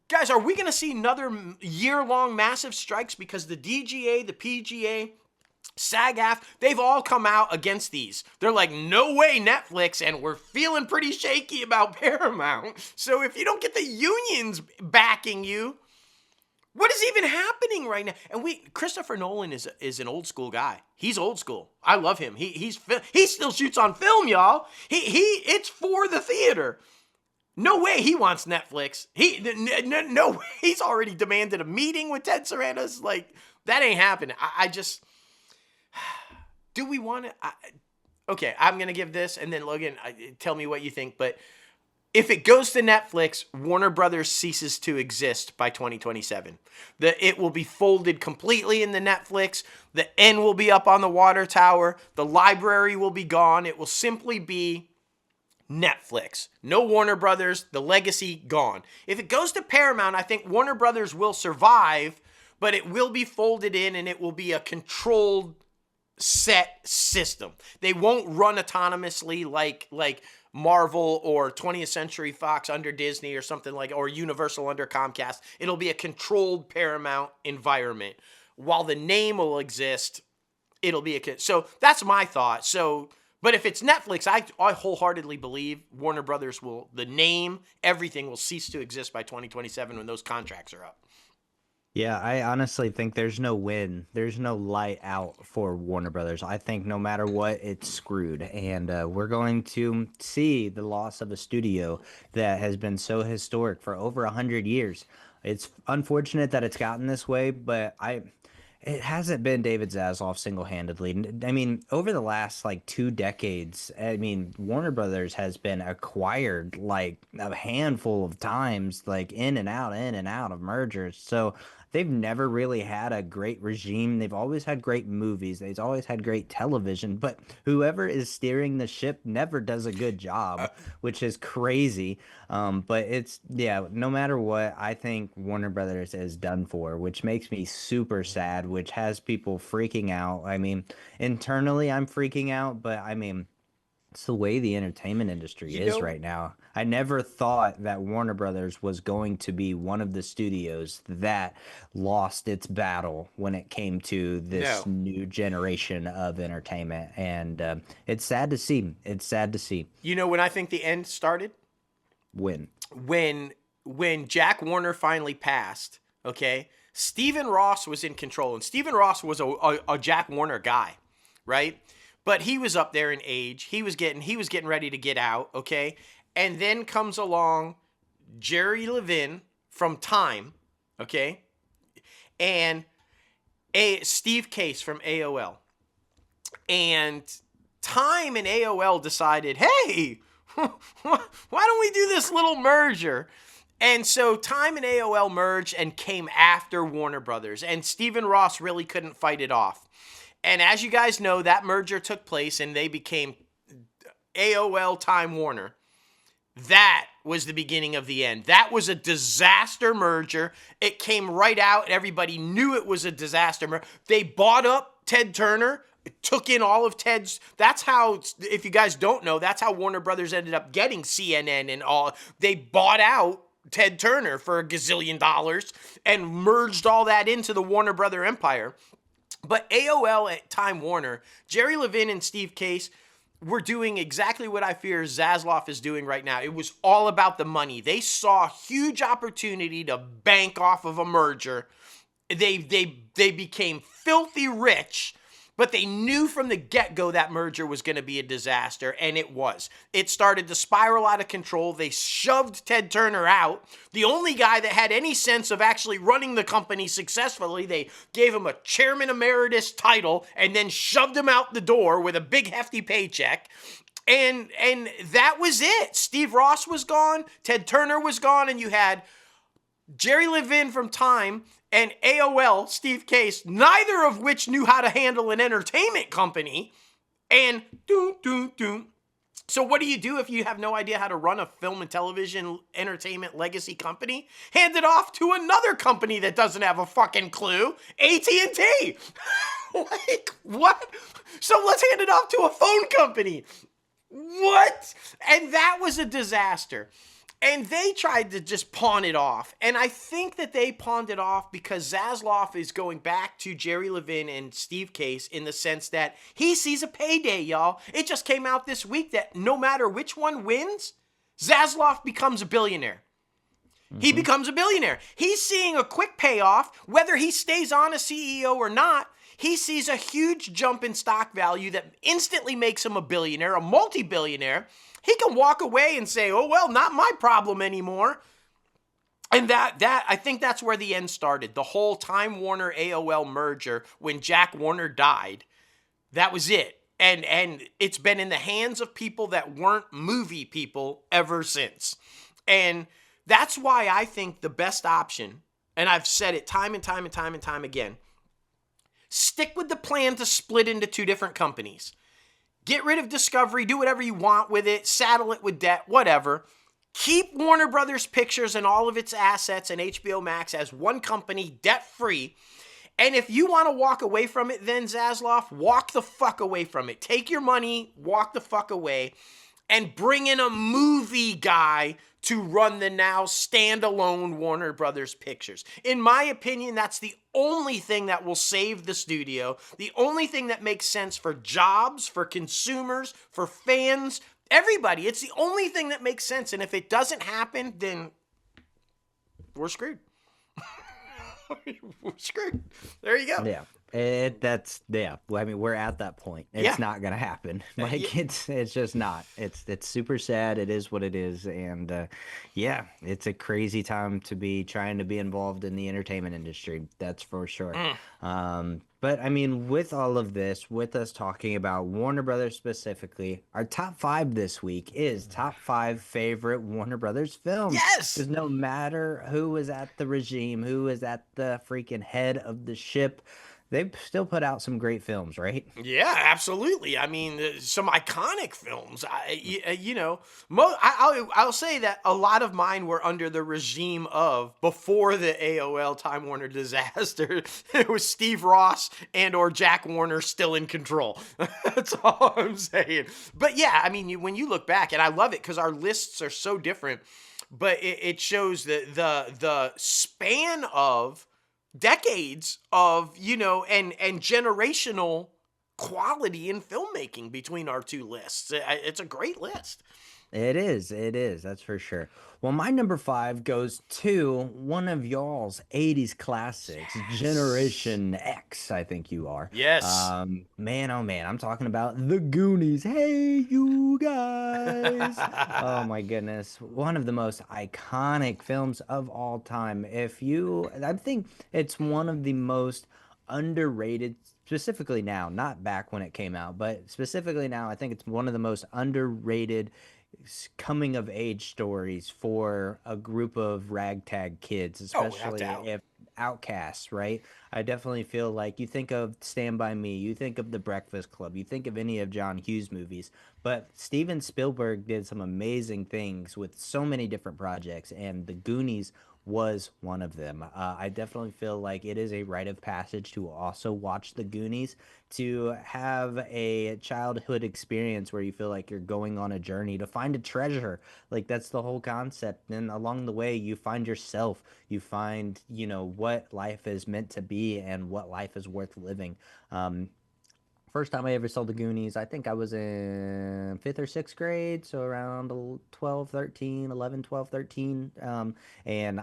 Guys, are we going to see another year-long massive strikes because the DGA, the PGA, SAG-AFTRA, they've all come out against these. They're like, no way, Netflix, and we're feeling pretty shaky about Paramount. So if you don't get the unions backing you, what is even happening right now? And Christopher Nolan is an old school guy. He's old school. I love him. He still shoots on film, y'all. It's for the theater. No way he wants Netflix. No way. He's already demanded a meeting with Ted Sarandos. Like, that ain't happening. I just. Do we want to? Okay, I'm going to give this, and then Logan, tell me what you think. But if it goes to Netflix, Warner Brothers ceases to exist by 2027. It will be folded completely into Netflix. The N will be up on the water tower. The library will be gone. It will simply be Netflix. No Warner Brothers. The legacy gone. If it goes to Paramount, I think Warner Brothers will survive, but it will be folded in, and it will be a controlled set system. They won't run autonomously like Marvel or 20th Century Fox under Disney or something like, or Universal under Comcast. It'll be a controlled Paramount environment. While the name will exist, it'll be so that's my thought. So, but if it's Netflix, I wholeheartedly believe Warner Brothers the name, everything will cease to exist by 2027 when those contracts are up. Yeah, I honestly think there's no win. There's no light out for Warner Brothers. I think no matter what, it's screwed. And we're going to see the loss of a studio that has been so historic for over 100 years. It's unfortunate that it's gotten this way, but it hasn't been David Zaslav single-handedly. I mean, over the last like 2 decades, I mean, Warner Brothers has been acquired like a handful of times, like in and out of mergers. So they've never really had a great regime. They've always had great movies. They've always had great television, but whoever is steering the ship never does a good job, which is crazy. But it's yeah, no matter what, I think Warner Brothers is done for, which makes me super sad, which has people freaking out. I mean, internally I'm freaking out, but I mean, it's the way the entertainment industry You is know, right now. I never thought that Warner Brothers was going to be one of the studios that lost its battle when it came to this no. new generation of entertainment. And it's sad to see. It's sad to see. You know when I think the end started? Win. When Jack Warner finally passed, okay? Stephen Ross was in control, and Stephen Ross was a Jack Warner guy, right? But he was up there in age. He was getting ready to get out, okay? And then comes along Jerry Levin from Time, okay? And Steve Case from AOL. And Time and AOL decided, hey, why don't we do this little merger? And so Time and AOL merged and came after Warner Brothers. And Stephen Ross really couldn't fight it off. And as you guys know, that merger took place and they became AOL Time Warner. That was the beginning of the end. That was a disaster merger. It came right out. Everybody knew it was a disaster. They bought up Ted Turner, took in all of Ted's. That's how, if you guys don't know, that's how Warner Brothers ended up getting CNN and all. They bought out Ted Turner for $1 gazillion and merged all that into the Warner Brother empire. But AOL at Time Warner, Jerry Levin and Steve Case were doing exactly what I fear Zaslav is doing right now. It was all about the money. They saw a huge opportunity to bank off of a merger. They became filthy rich, but they knew from the get-go that merger was going to be a disaster, and it was. It started to spiral out of control. They shoved Ted Turner out, the only guy that had any sense of actually running the company successfully. They gave him a chairman emeritus title and then shoved him out the door with a big hefty paycheck. And that was it. Steve Ross was gone, Ted Turner was gone, and you had Jerry Levin from Time and AOL, Steve Case, neither of which knew how to handle an entertainment company. And So what do you do if you have no idea how to run a film and television entertainment legacy company? Hand it off to another company that doesn't have a fucking clue, AT&T. Like, what? So let's hand it off to a phone company. What? And that was a disaster. And they tried to just pawn it off. And I think that they pawned it off because Zaslav is going back to Jerry Levin and Steve Case in the sense that he sees a payday, y'all. It just came out this week that no matter which one wins, Zaslav becomes a billionaire. Mm-hmm. He becomes a billionaire. He's seeing a quick payoff, whether he stays on as CEO or not. He sees a huge jump in stock value that instantly makes him a billionaire, a multi-billionaire. He can walk away and say, oh, well, not my problem anymore. And that I think that's where the end started. The whole Time Warner AOL merger when Jack Warner died, that was it. And it's been in the hands of people that weren't movie people ever since. And that's why I think the best option, and I've said it time and time and time and time again, stick with the plan to split into two different companies. Get rid of Discovery, do whatever you want with it, saddle it with debt, whatever. Keep Warner Brothers Pictures and all of its assets and HBO Max as one company, debt-free. And if you want to walk away from it, then Zaslav, walk the fuck away from it. Take your money, walk the fuck away, and bring in a movie guy to run the now standalone Warner Brothers Pictures. In my opinion, that's the only thing that will save the studio, the only thing that makes sense for jobs, for consumers, for fans, everybody. It's the only thing that makes sense. And if it doesn't happen, then we're screwed. We're screwed. There you go. Yeah. Well, I mean, we're at that point. Yeah. It's not gonna happen. Like Yeah. it's just not. It's super sad. It is what it is, and yeah, it's a crazy time to be trying to be involved in the entertainment industry. That's for sure. But I mean, with all of this, with us talking about Warner Brothers specifically, our top five this week is top five favorite Warner Brothers films. Yes. Because no matter who is at the regime, who is at the freaking head of the ship, they still put out some great films, right? Yeah, absolutely. I mean, some iconic films. I'll say that a lot of mine were under the regime of before the AOL Time Warner disaster. It was Steve Ross and or Jack Warner still in control. That's all I'm saying. But yeah, I mean, when you look back, and I love it because our lists are so different, but it shows the span of decades of, and generational quality in filmmaking between our two lists. It's a great list. It is. It is. That's for sure. Well, my number five goes to one of y'all's 80s classics, Generation X, I think you are. Yes. Man, oh man, I'm talking about The Goonies. Hey, you guys. Oh my goodness. One of the most iconic films of all time. I think it's one of the most underrated, specifically now, not back when it came out, but specifically now, I think it's one of the most underrated coming of age stories for a group of ragtag kids, Without especially doubt. if outcasts, right? I definitely feel like you think of Stand By Me, you think of The Breakfast Club, you think of any of John Hughes movies, but Steven Spielberg did some amazing things with so many different projects, and The Goonies was one of them. I definitely feel like it is a rite of passage to also watch The Goonies, to have a childhood experience where you feel like you're going on a journey to find a treasure. Like that's the whole concept. And along the way, you find yourself, you find, what life is meant to be and what life is worth living. First time I ever saw The Goonies, I think I was in fifth or sixth grade, so around 12, 13, 11, 12, 13. And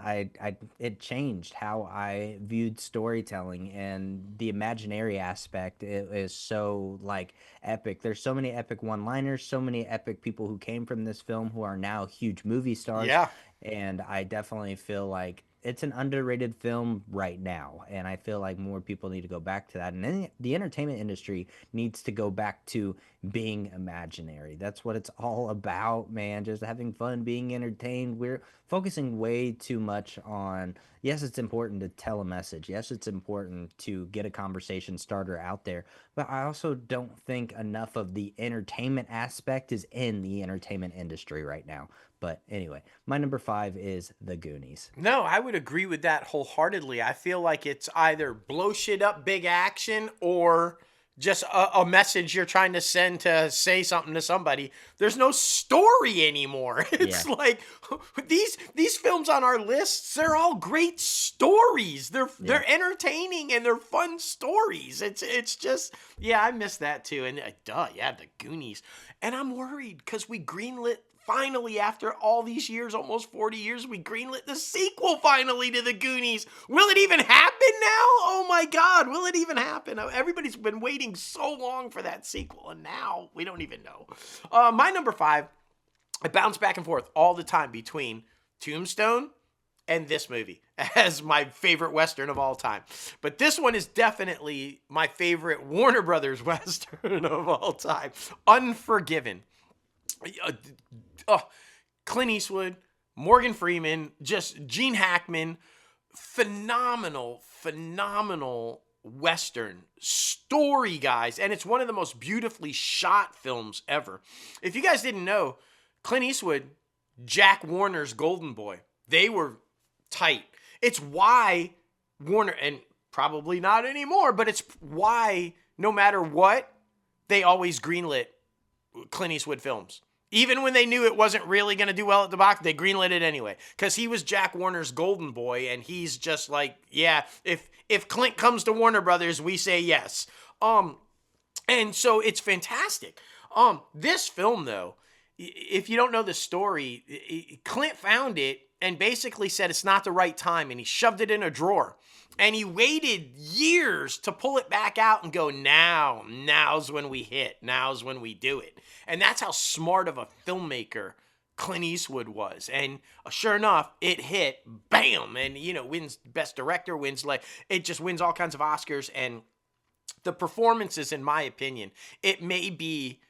it changed how I viewed storytelling, and the imaginary aspect is so like epic. There's so many epic one-liners, so many epic people who came from this film who are now huge movie stars. Yeah. And I definitely feel like it's an underrated film right now, and I feel like more people need to go back to that, and then the entertainment industry needs to go back to being imaginary. That's what it's all about, man. Just having fun, being entertained. We're focusing way too much on, yes, it's important to tell a message, yes, it's important to get a conversation starter out there, but I also don't think enough of the entertainment aspect is in the entertainment industry right now. But anyway, my number five is The Goonies. No, I would agree with that wholeheartedly. I feel like it's either blow shit up, big action, or just a message you're trying to send to say something to somebody. There's no story anymore. It's like these films on our lists, they're all great stories. They're entertaining and they're fun stories. It's just, yeah, I miss that too. And The Goonies. And I'm worried because we greenlit, finally, after all these years, almost 40 years, we greenlit the sequel finally to The Goonies. Will it even happen now? Oh my God, will it even happen? Everybody's been waiting so long for that sequel, and now we don't even know. My number five, I bounce back and forth all the time between Tombstone and this movie as my favorite Western of all time. But this one is definitely my favorite Warner Brothers Western of all time. Unforgiven. Clint Eastwood, Morgan Freeman, just Gene Hackman, phenomenal Western story, guys. And it's one of the most beautifully shot films ever. If you guys didn't know, Clint Eastwood, Jack Warner's golden boy, they were tight. It's why Warner, and probably not anymore, but it's why no matter what, they always greenlit Clint Eastwood films. Even when they knew it wasn't really going to do well at the box, they greenlit it anyway. Because he was Jack Warner's golden boy, and he's just like, yeah, if Clint comes to Warner Brothers, we say yes. And so it's fantastic. This film, though, if you don't know the story, Clint found it and basically said it's not the right time, and he shoved it in a drawer. And he waited years to pull it back out and go, now's when we hit. Now's when we do it. And that's how smart of a filmmaker Clint Eastwood was. And sure enough, it hit, bam, and, wins Best Director, it just wins all kinds of Oscars. And the performances, in my opinion, it may be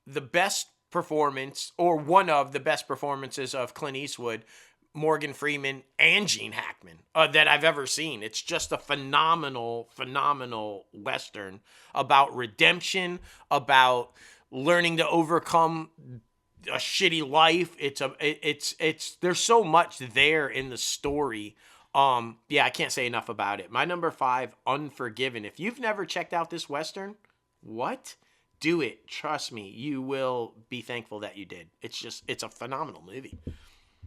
the best performance or one of the best performances of Clint Eastwood, Morgan Freeman, and Gene Hackman that I've ever seen. It's just a phenomenal, phenomenal Western about redemption, about learning to overcome a shitty life. It's there's so much there in the story. I can't say enough about it. My number 5, Unforgiven. If you've never checked out this Western, what? Do it. Trust me, you will be thankful that you did. It's a phenomenal movie.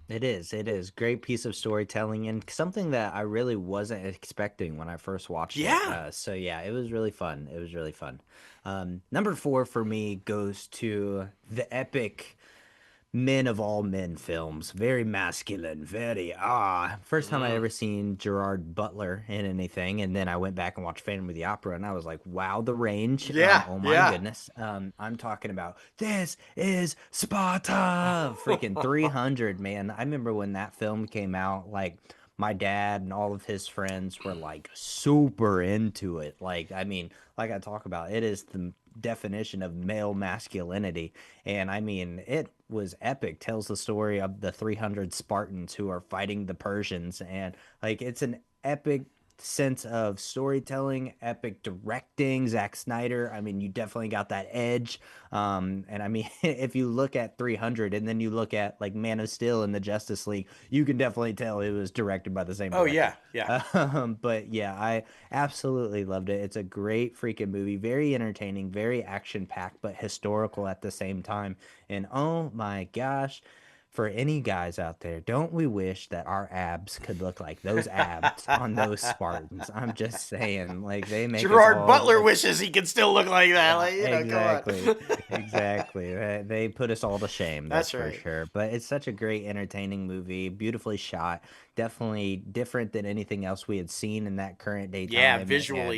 It is. Great piece of storytelling and something that I really wasn't expecting when I first watched it. It was really fun. Number 4 for me goes to the epic Men of All Men films. Very masculine, very first time I ever seen Gerard Butler in anything, and then I went back and watched Phantom of the Opera, and I was like, wow, the range. Oh my goodness. I'm talking about This Is Sparta. Freaking 300, man. I remember when that film came out, like, my dad and all of his friends were like super into it. Like, I mean, like I talk about, it is the definition of male masculinity. And I mean, it was epic. Tells the story of the 300 Spartans who are fighting the Persians. And like, it's an epic sense of storytelling, epic directing. Zack Snyder, I mean, you definitely got that edge. And I mean, if you look at 300 and then you look at like Man of Steel and the Justice League, you can definitely tell it was directed by the same director. But yeah, I absolutely loved it. It's a great freaking movie, very entertaining, very action packed, but historical at the same time. And oh my gosh, for any guys out there, don't we wish that our abs could look like those abs on those Spartans? I'm just saying, like, they make Gerard Butler wishes he could still look like that. Like, exactly, exactly. They put us all to shame. That's right. for sure. But it's such a great, entertaining movie, beautifully shot, definitely different than anything else we had seen in that current day time. Yeah, visually,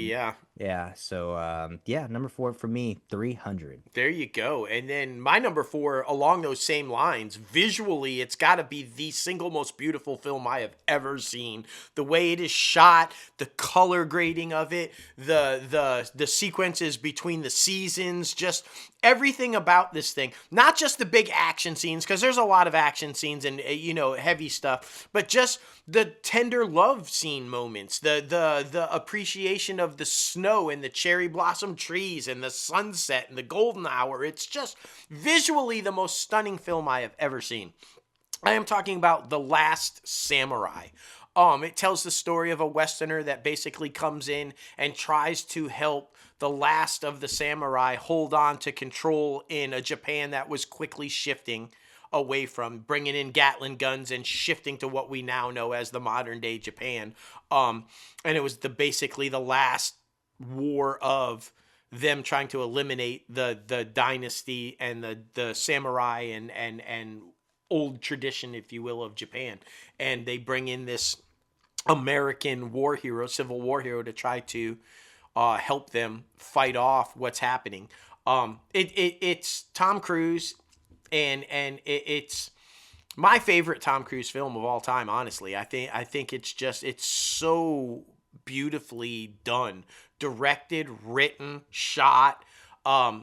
Yeah, so number 4 for me, 300. There you go. And then my number 4, along those same lines, visually, it's got to be the single most beautiful film I have ever seen. The way it is shot, the color grading of it, the sequences between the seasons, just everything about this thing. Not just the big action scenes, because there's a lot of action scenes and heavy stuff, but just the tender love scene moments, the appreciation of the snow and the cherry blossom trees and the sunset and the golden hour. It's just visually the most stunning film I have ever seen. I am talking about The Last Samurai. It tells the story of a Westerner that basically comes in and tries to help the last of the samurai hold on to control in a Japan that was quickly shifting away from, bringing in Gatling guns and shifting to what we now know as the modern day Japan. And it was basically the last war of them trying to eliminate the dynasty and the samurai and old tradition, if you will, of Japan. And they bring in this American war hero, Civil War hero, to try to help them fight off what's happening. It's Tom Cruise, and it's my favorite Tom Cruise film of all time. Honestly, I think it's so beautifully done, directed, written, shot.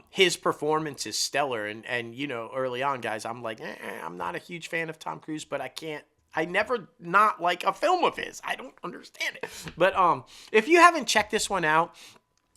His performance is stellar, and early on, guys, I'm like, I'm not a huge fan of Tom Cruise, but I never not like a film of his. I don't understand it. But if you haven't checked this one out,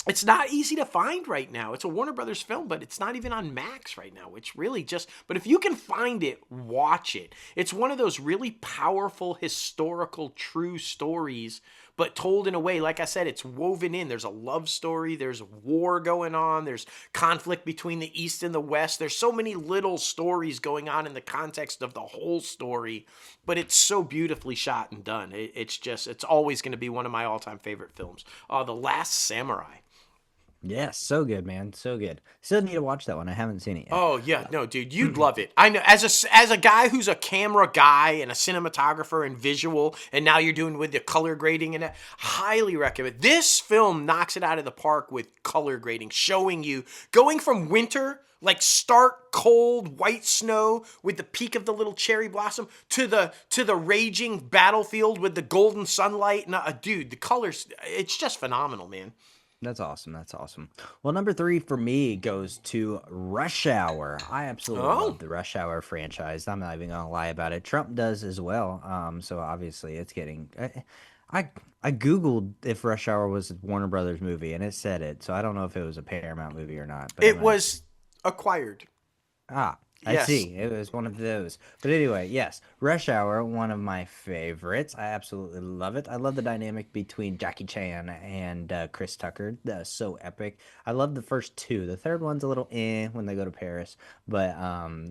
it's not easy to find right now. It's a Warner Brothers film, but it's not even on Max right now, which really but if you can find it, watch it. It's one of those really powerful, historical, true stories, but told in a way, like I said, it's woven in. There's a love story. There's war going on. There's conflict between the East and the West. There's so many little stories going on in the context of the whole story, but it's so beautifully shot and done. It's always going to be one of my all-time favorite films. The Last Samurai. Yes, so good, man. So good. Still need to watch that one. I haven't seen it yet. Oh yeah, no, dude, you'd love it. I know, as a guy who's a camera guy and a cinematographer and visual, and now you're doing with the color grading and that, highly recommend. This film knocks it out of the park with color grading, showing you going from winter, like stark cold white snow with the peak of the little cherry blossom, to the raging battlefield with the golden sunlight. And dude, the colors, it's just phenomenal, man. That's awesome. That's awesome. Well, number three for me goes to Rush Hour. I absolutely Oh, love the Rush Hour franchise. I'm not even gonna lie about it. Trump does as well. So obviously it's getting. I I googled if Rush Hour was a Warner Brothers movie, and it said it. So I don't know if it was a Paramount movie or not. But I'm it gonna was acquired. Ah, I Yes. see. It was one of those. But anyway, yes, Rush Hour, one of my favorites. I absolutely love it. I love the dynamic between Jackie Chan and Chris Tucker. That's so epic. I love the first two. The third one's a little when they go to Paris, but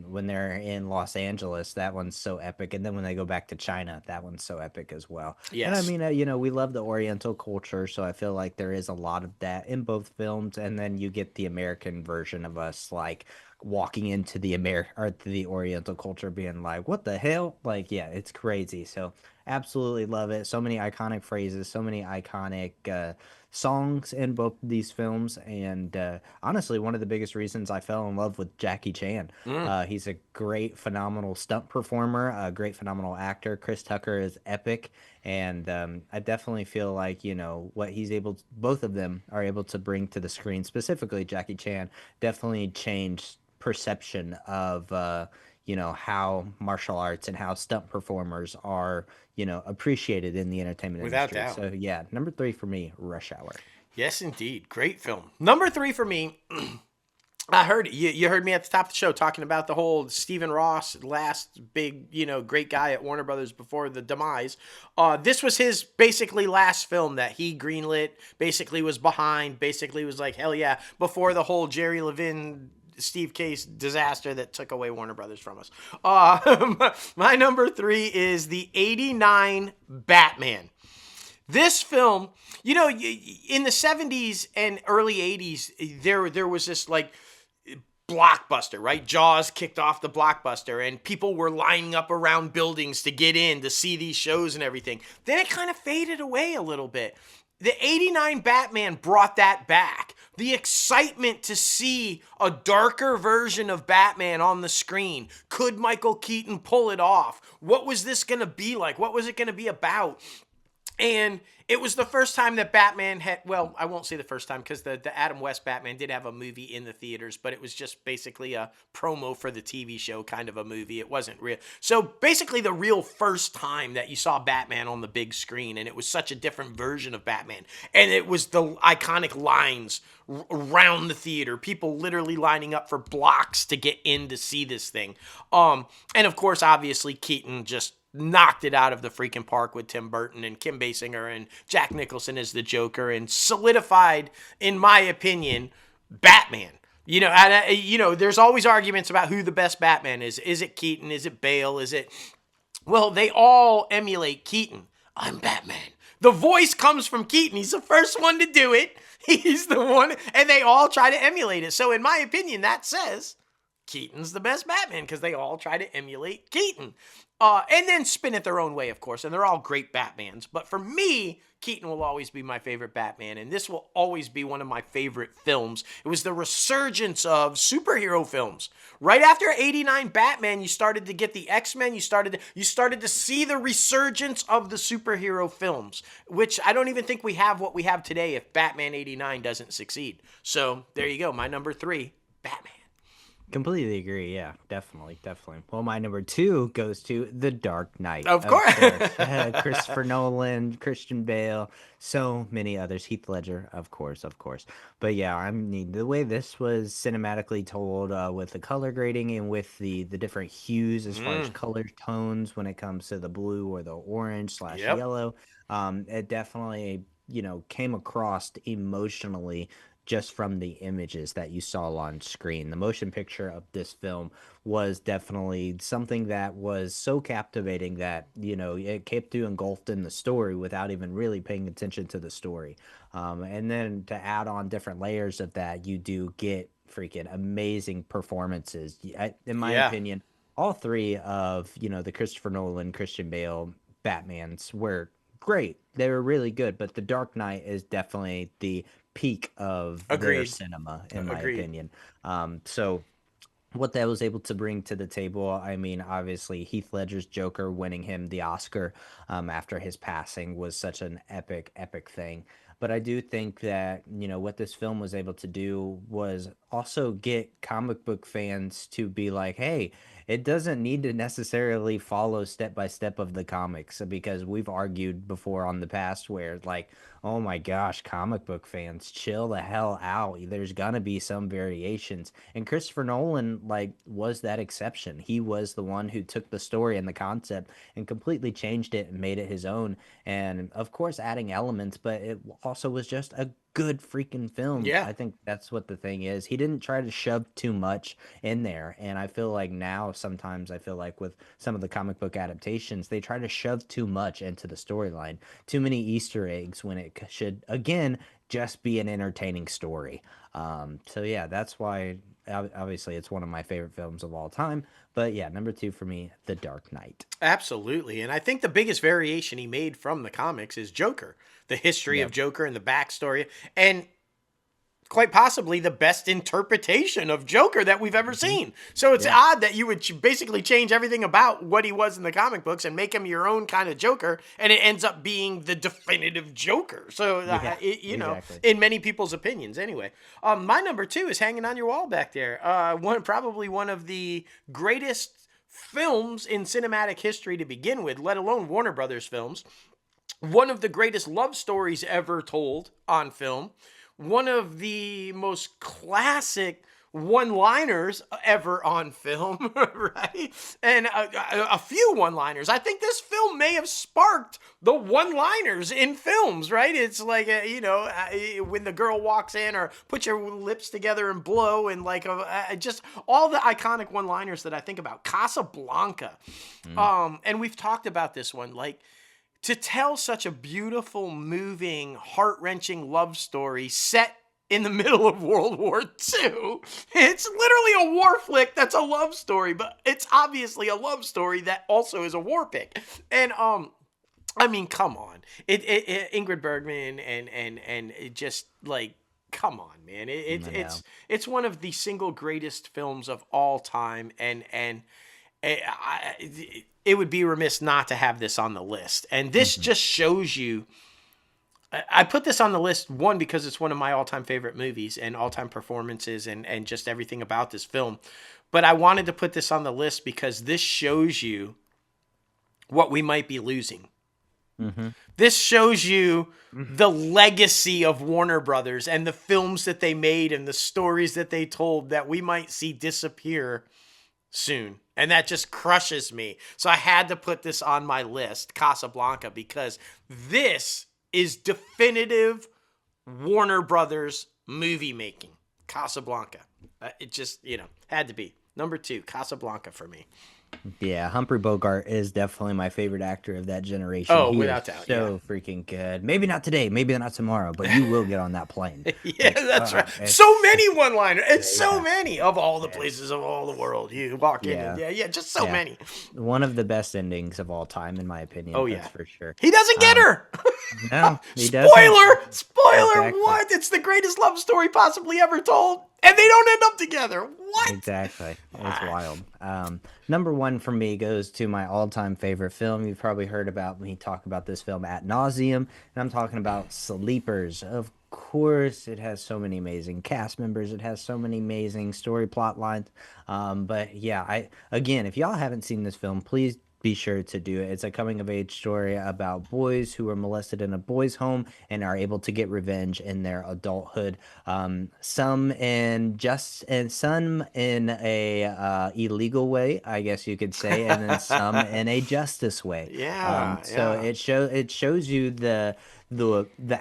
when they're in Los Angeles, that one's so epic. And then when they go back to China, that one's so epic as well. And I Yes. mean, we love the Oriental culture, so I feel like there is a lot of that in both films. And then you get the American version of us, like walking into the or the Oriental culture being like, what the hell? Like, yeah, it's crazy. So absolutely love it. So many iconic phrases, so many iconic songs in both of these films. And honestly, one of the biggest reasons I fell in love with Jackie Chan. Mm. He's a great, phenomenal stunt performer, a great, phenomenal actor. Chris Tucker is epic. And I definitely feel like, what he's able to, both of them are able to bring to the screen, specifically Jackie Chan, definitely changed perception of how martial arts and how stunt performers are appreciated in the entertainment Without industry. doubt. So yeah, number three for me, Rush Hour. Yes, indeed. Great film. Number three for me. I heard you heard me at the top of the show talking about the whole Stephen Ross, last big, great guy at Warner Brothers before the demise. This was his basically last film that he greenlit, basically was behind, basically was like, hell yeah, before the whole Jerry Levin, Steve Case disaster that took away Warner Brothers from us. My number three is the 89 Batman. This film, in the 70s and early 80s, there was this like blockbuster, right? Jaws kicked off the blockbuster and people were lining up around buildings to get in to see these shows and everything. Then it kind of faded away a little bit. The 89 Batman brought that back. The excitement to see a darker version of Batman on the screen. Could Michael Keaton pull it off? What was this going to be like? What was it going to be about? And it was the first time that Batman had, well, I won't say the first time because the Adam West Batman did have a movie in the theaters, but it was just basically a promo for the TV show kind of a movie. It wasn't real. So basically the real first time that you saw Batman on the big screen, and it was such a different version of Batman. And it was the iconic lines around the theater, people literally lining up for blocks to get in to see this thing. And of course, obviously, Keaton just knocked it out of the freaking park with Tim Burton and Kim Basinger and Jack Nicholson as the Joker and solidified, in my opinion, Batman. There's always arguments about who the best Batman is. Is it Keaton? Is it Bale? Is it... Well, they all emulate Keaton. I'm Batman. The voice comes from Keaton. He's the first one to do it. He's the one, and they all try to emulate it. So in my opinion, that says Keaton's the best Batman because they all try to emulate Keaton. And then spin it their own way, of course. And they're all great Batmans. But for me, Keaton will always be my favorite Batman. And this will always be one of my favorite films. It was the resurgence of superhero films. Right after 89 Batman, you started to get the X-Men. You started to see the resurgence of the superhero films, which I don't even think we have what we have today if Batman 89 doesn't succeed. So there you go. My number three, Batman. Completely agree. Yeah, definitely, definitely. Well, my number two goes to The Dark Knight. Of Of course. course. Christopher Nolan, Christian Bale, so many others. Heath Ledger, of course, of course. But yeah, I mean, the way this was cinematically told, with the color grading and with the different hues as far as color tones when it comes to the blue or the orange slash Yep. yellow, it definitely, came across emotionally just from the images that you saw on screen. The motion picture of this film was definitely something that was so captivating that, you know, it kept you engulfed in the story without even really paying attention to the story. And then to add on different layers of that, you do get freaking amazing performances. In my Yeah. opinion, all three of, you know, the Christopher Nolan, Christian Bale Batmans were great. They were really good, but The Dark Knight is definitely the peak of their Agreed. cinema, in my Agreed. opinion. So what that was able to bring to the table, I mean, obviously Heath Ledger's Joker winning him the Oscar after his passing was such an epic thing. But I do think that, you know, what this film was able to do was also get comic book fans to be like, hey, it doesn't need to necessarily follow step by step of the comics, because we've argued before on the past where, like, oh my gosh, comic book fans, chill the hell out. There's gonna be some variations. And Christopher Nolan, like, was that exception. He was the one who took the story and the concept and completely changed it and made it his own. And of course, adding elements, but it also was just a good freaking film. Yeah. I think that's what the thing is. He didn't try to shove too much in there. And I feel like now, sometimes I feel like with some of the comic book adaptations, they try to shove too much into the storyline, too many Easter eggs when it should, again, just be an entertaining story. So yeah, that's why obviously it's one of my favorite films of all time. But yeah, number two for me, The Dark Knight. Absolutely. And I think the biggest variation he made from the comics is Joker, the history of Joker and the backstory, and quite possibly the best interpretation of Joker that we've ever seen. So it's odd that you would basically change everything about what he was in the comic books and make him your own kind of Joker, and it ends up being the definitive Joker. So, you know, in many people's opinions anyway. My number two is hanging on your wall back there. Probably one of the greatest films in cinematic history to begin with, let alone Warner Brothers films. One of the greatest love stories ever told on film. One of the most classic one-liners ever on film, right? And a few one-liners. I think this film may have sparked the one-liners in films, right? It's like, you know, when the girl walks in, or put your lips together and blow, and like just all the iconic one-liners that I think about. Casablanca. And we've talked about this one, like, to tell such a beautiful, moving, heart-wrenching love story set in the middle of World War II. It's literally a war flick that's a love story, but it's obviously a love story that also is a war pick. And I mean, come on, Ingrid Bergman and it just, like, come on, man, it's one of the single greatest films of all time, and it would be remiss not to have this on the list. And this just shows you, I put this on the list, one, because it's one of my all-time favorite movies and all-time performances and just everything about this film. But I wanted to put this on the list because this shows you what we might be losing. This shows you the legacy of Warner Brothers and the films that they made and the stories that they told that we might see disappear soon. And that just crushes me. So I had to put this on my list, Casablanca, because this is definitive Warner Brothers movie making. Casablanca. It just, you know, had to be. Number two, Casablanca for me. Yeah, Humphrey Bogart is definitely my favorite actor of that generation. Oh, He without is doubt, so freaking good. Maybe not today, maybe not tomorrow, but you will get on that plane. Yeah, that's right. So many one-liners. It's so many. Of all the places of all the world you walk in. Yeah, just so many. One of the best endings of all time, in my opinion. Oh, that's for sure. He doesn't get her. No, he doesn't. Spoiler, Exactly. what? It's the greatest love story possibly ever told, and they don't end up together. What? Exactly. It's wild. Number one for me goes to my all-time favorite film. You've probably heard about me talk about this film ad nauseum, and I'm talking about Sleepers. Of course, it has so many amazing cast members. It has so many amazing story plot lines. But yeah, again, if y'all haven't seen this film, please be sure to do it. It's a coming of age story about boys who are molested in a boys' home and are able to get revenge in their adulthood. Some in a illegal way, I guess you could say, and then some in a justice way. So it shows you the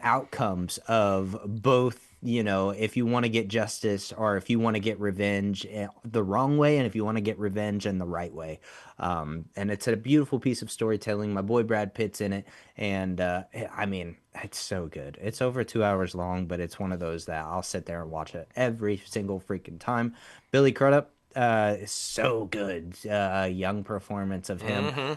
outcomes of both if you want to get justice, or if you want to get revenge the wrong way, and if you want to get revenge in the right way. And it's a beautiful piece of storytelling. My boy Brad Pitt's in it, and I mean, it's so good. It's over 2 hours long, but it's one of those that I'll sit there and watch it every single freaking time. Billy Crudup is so good. Young performance of him.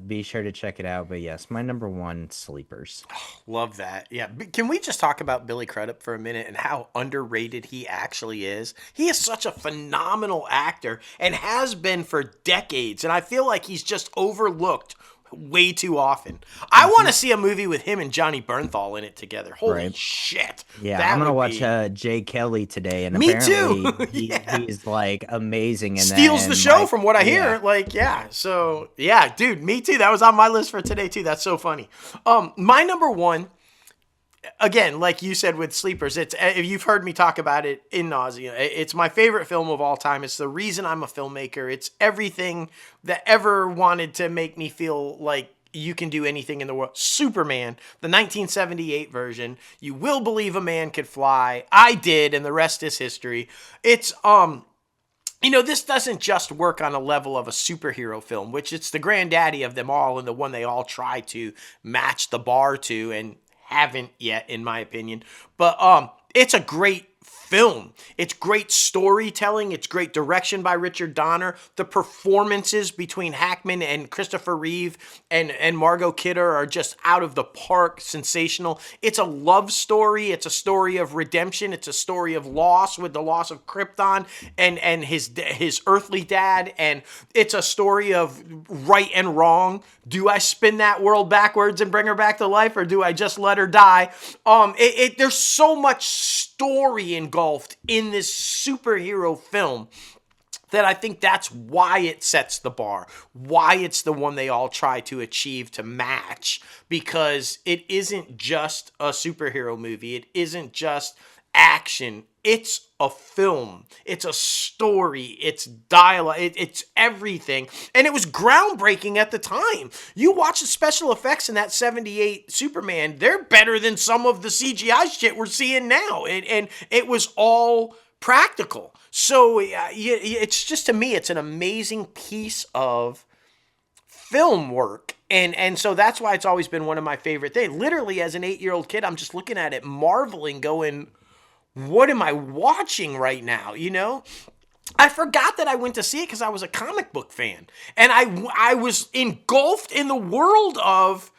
Be sure to check it out. But yes, my number one, Sleepers. Love that. Yeah. Can we just talk about Billy Crudup for a minute and how underrated he actually is? He is such a phenomenal actor and has been for decades. And I feel like he's just overlooked way too often. I want to see a movie with him and Johnny Bernthal in it together. Holy shit. Yeah, I'm going to watch Jay Kelly today. And Me apparently too. he's like amazing in Steals that. the show from what I hear. So yeah, dude, me too. That was on my list for today too. That's so funny. My number one, again, like you said with Sleepers, it's, if you've heard me talk about it in nausea, it's my favorite film of all time. It's the reason I'm a filmmaker. It's everything that ever wanted to make me feel like you can do anything in the world. Superman, the 1978 version. You will believe a man could fly. I did, and the rest is history. It's this doesn't just work on a level of a superhero film, which it's the granddaddy of them all and the one they all try to match the bar to and haven't yet, in my opinion. But it's a great film. It's great storytelling. It's great direction by Richard Donner. The performances between Hackman and Christopher Reeve and Margot Kidder are just out of the park, sensational. It's a love story. It's a story of redemption. It's a story of loss, with the loss of Krypton and his earthly dad. And it's a story of right and wrong. Do I spin that world backwards and bring her back to life, or do I just let her die? There's so much story engulfed in this superhero film that I think that's why it sets the bar, why it's the one they all try to achieve to match, because it isn't just a superhero movie. It isn't just action. It's a film. It's a story. It's dialogue. It's everything. And it was groundbreaking at the time. You watch the special effects in that 78 Superman, they're better than some of the CGI shit we're seeing now. And it was all practical. So it's just, to me, it's an amazing piece of film work. And so that's why it's always been one of my favorite things. Literally, as an 8-year-old kid, I'm just looking at it, marveling, going, what am I watching right now? I forgot that I went to see it because I was a comic book fan. And I was engulfed in the world of,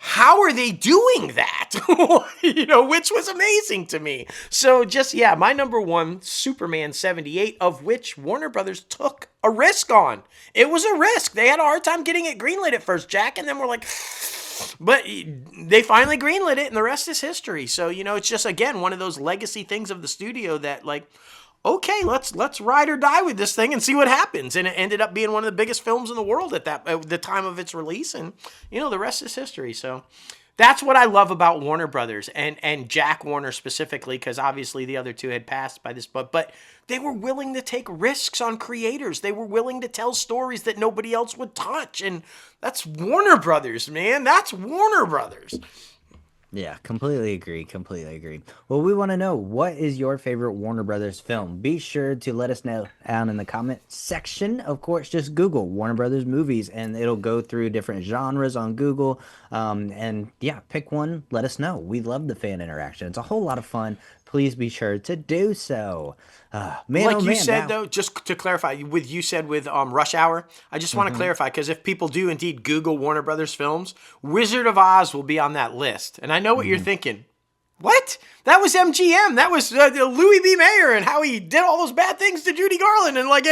how are they doing that? Which was amazing to me. So my number one, Superman 78, of which Warner Brothers took a risk on. It was a risk. They had a hard time getting it greenlit at first, Jack, and then we're like, but they finally greenlit it, and the rest is history. So, it's just, again, one of those legacy things of the studio that, like, okay, let's ride or die with this thing and see what happens. And it ended up being one of the biggest films in the world at the time of its release. And, the rest is history. So that's what I love about Warner Brothers and Jack Warner specifically, because obviously the other two had passed by this point. But they were willing to take risks on creators. They were willing to tell stories that nobody else would touch. And that's Warner Brothers, man. That's Warner Brothers. Yeah, completely agree. Well, we want to know, what is your favorite Warner Brothers film? Be sure to let us know down in the comment section. Of course, just Google Warner Brothers movies, and it'll go through different genres on Google. And yeah, pick one. Let us know. We love the fan interaction. It's a whole lot of fun. Please be sure to do so. Though, just to clarify, you said with Rush Hour, I just want to clarify, because if people do indeed Google Warner Brothers films, Wizard of Oz will be on that list. And I know what you're thinking. What? That was MGM. That was Louis B. Mayer, and how he did all those bad things to Judy Garland. And wait.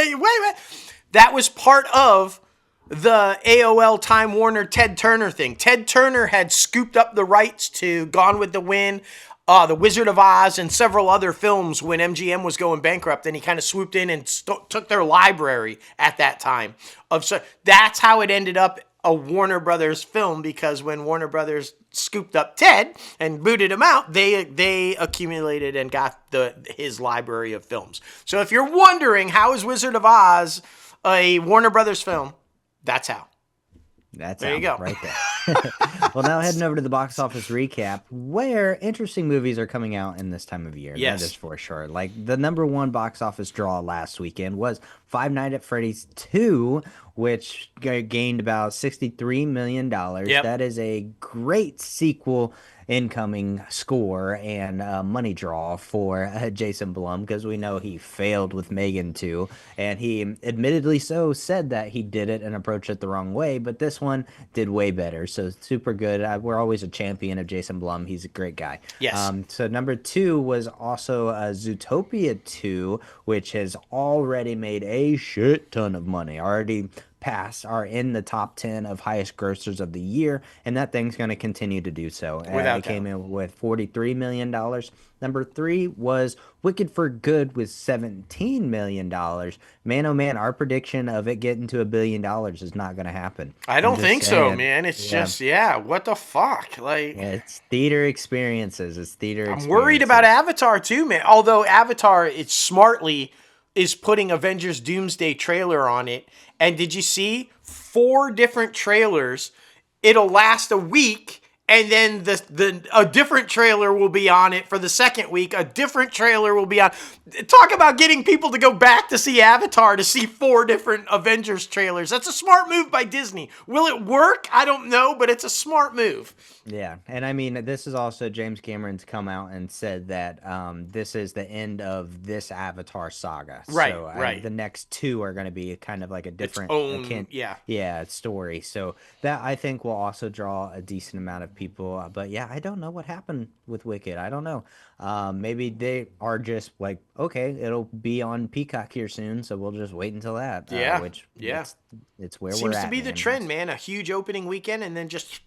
That was part of the AOL Time Warner Ted Turner thing. Ted Turner had scooped up the rights to Gone with the Wind, The Wizard of Oz, and several other films when MGM was going bankrupt, and he kind of swooped in and took their library at that time. So that's how it ended up a Warner Brothers film, because when Warner Brothers scooped up Ted and booted him out, they accumulated and got his library of films. So if you're wondering, how is Wizard of Oz a Warner Brothers film? That's how. That's there you go. Right there. Well, now heading over to the box office recap, where interesting movies are coming out in this time of year. That is Yes. for sure. Like the number one box office draw last weekend was Five Nights at Freddy's 2, which gained about $63 million. Yep. That is a great sequel incoming score and money draw for Jason Blum because we know he failed with Megan 2, and he admittedly so said that he did it and approached it the wrong way, but this one did way better. So super good. We're always a champion of Jason Blum. He's a great guy. Yes. So number two was also Zootopia 2, which has already made a shit ton of money. Already are in the top 10 of highest grossers of the year, and that thing's going to continue to do so. Without It came doubt. in with $43 million. Number three was Wicked for Good with $17 million. Man, oh man, our prediction of it getting to $1 billion is not going to happen. I I'm don't just think so, saying. man. It's Yeah. just, yeah, what the fuck? Like, Yeah, it's theater experiences. It's theater I'm experiences. worried about Avatar too, man. Although Avatar, it smartly is putting Avengers Doomsday trailer on it. And did you see 4 different trailers? It'll last a week, and then a different trailer will be on it for the second week. A different trailer will be on. Talk about getting people to go back to see Avatar to see 4 different Avengers trailers. That's a smart move by Disney. Will it work? I don't know, but it's a smart move. Yeah, and I mean, this is also James Cameron's come out and said that this is the end of this Avatar saga. Right, So right. the next two are going to be kind of like a Its different, own, yeah. yeah, story. So that I think will also draw a decent amount of people. But yeah, I don't know what happened with Wicked. I don't know. Maybe they are just like, okay, it'll be on Peacock here soon, so we'll just wait until that. Yeah, Which yeah. it's where we're Seems at. to be the man. trend, man. A huge opening weekend and then just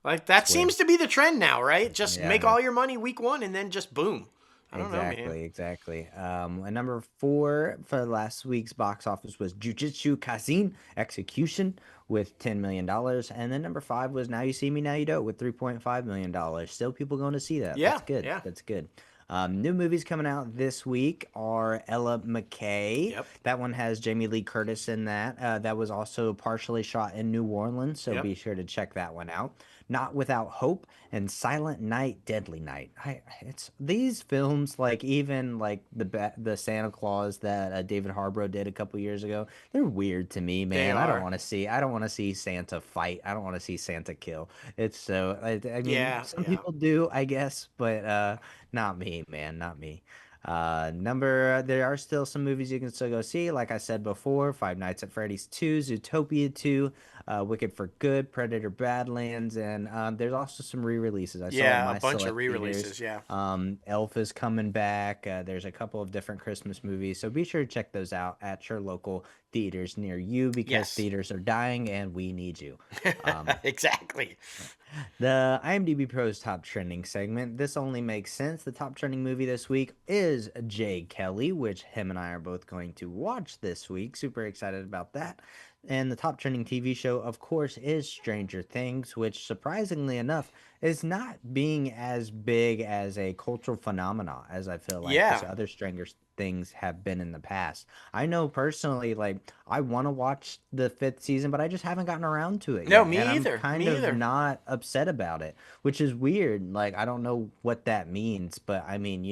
like that Swear. seems to be the trend now, right? Just make Yeah. all your money week 1 and then just boom. I don't know, man. Exactly. And number four for last week's box office was Jujutsu Kaisen Execution with $10 million. And then number five was Now You See Me, Now You Don't with $3.5 million. Still people going to see that. Yeah, That's good. yeah. That's good. New movies coming out this week are Ella McKay. Yep. That one has Jamie Lee Curtis in that. That was also partially shot in New Orleans, so Yep. be sure to check that one out. Not Without Hope and Silent Night, Deadly Night. It's these films, like even like the Santa Claus that David Harbour did a couple years ago. They're weird to me, man. I are. don't want to see. I don't want to see Santa fight. I don't want to see Santa kill. It's so. I mean, Yeah, some yeah. people do, I guess, but not me, man. Not me. There are still some movies you can still go see. Like I said before, Five Nights at Freddy's 2, Zootopia 2, Wicked for Good, Predator Badlands, and there's also some re-releases. I saw Yeah, my a bunch of select re-releases, theaters. yeah. Elf is coming back. There's a couple of different Christmas movies, so be sure to check those out at your local theaters near you because Yes. theaters are dying and we need you. Exactly. The IMDb Pros Top Trending segment. This only makes sense. The top trending movie this week is Jay Kelly, which him and I are both going to watch this week. Super excited about that. And the top trending TV show, of course, is Stranger Things, which surprisingly enough is not being as big as a cultural phenomena as I feel like Yeah. other Stranger Things have been in the past. I know personally, like I want to watch the 5th season, but I just haven't gotten around to it No, yet. me And either. I'm kind Me of either. not upset about it, which is weird. Like I don't know what that means, but I mean,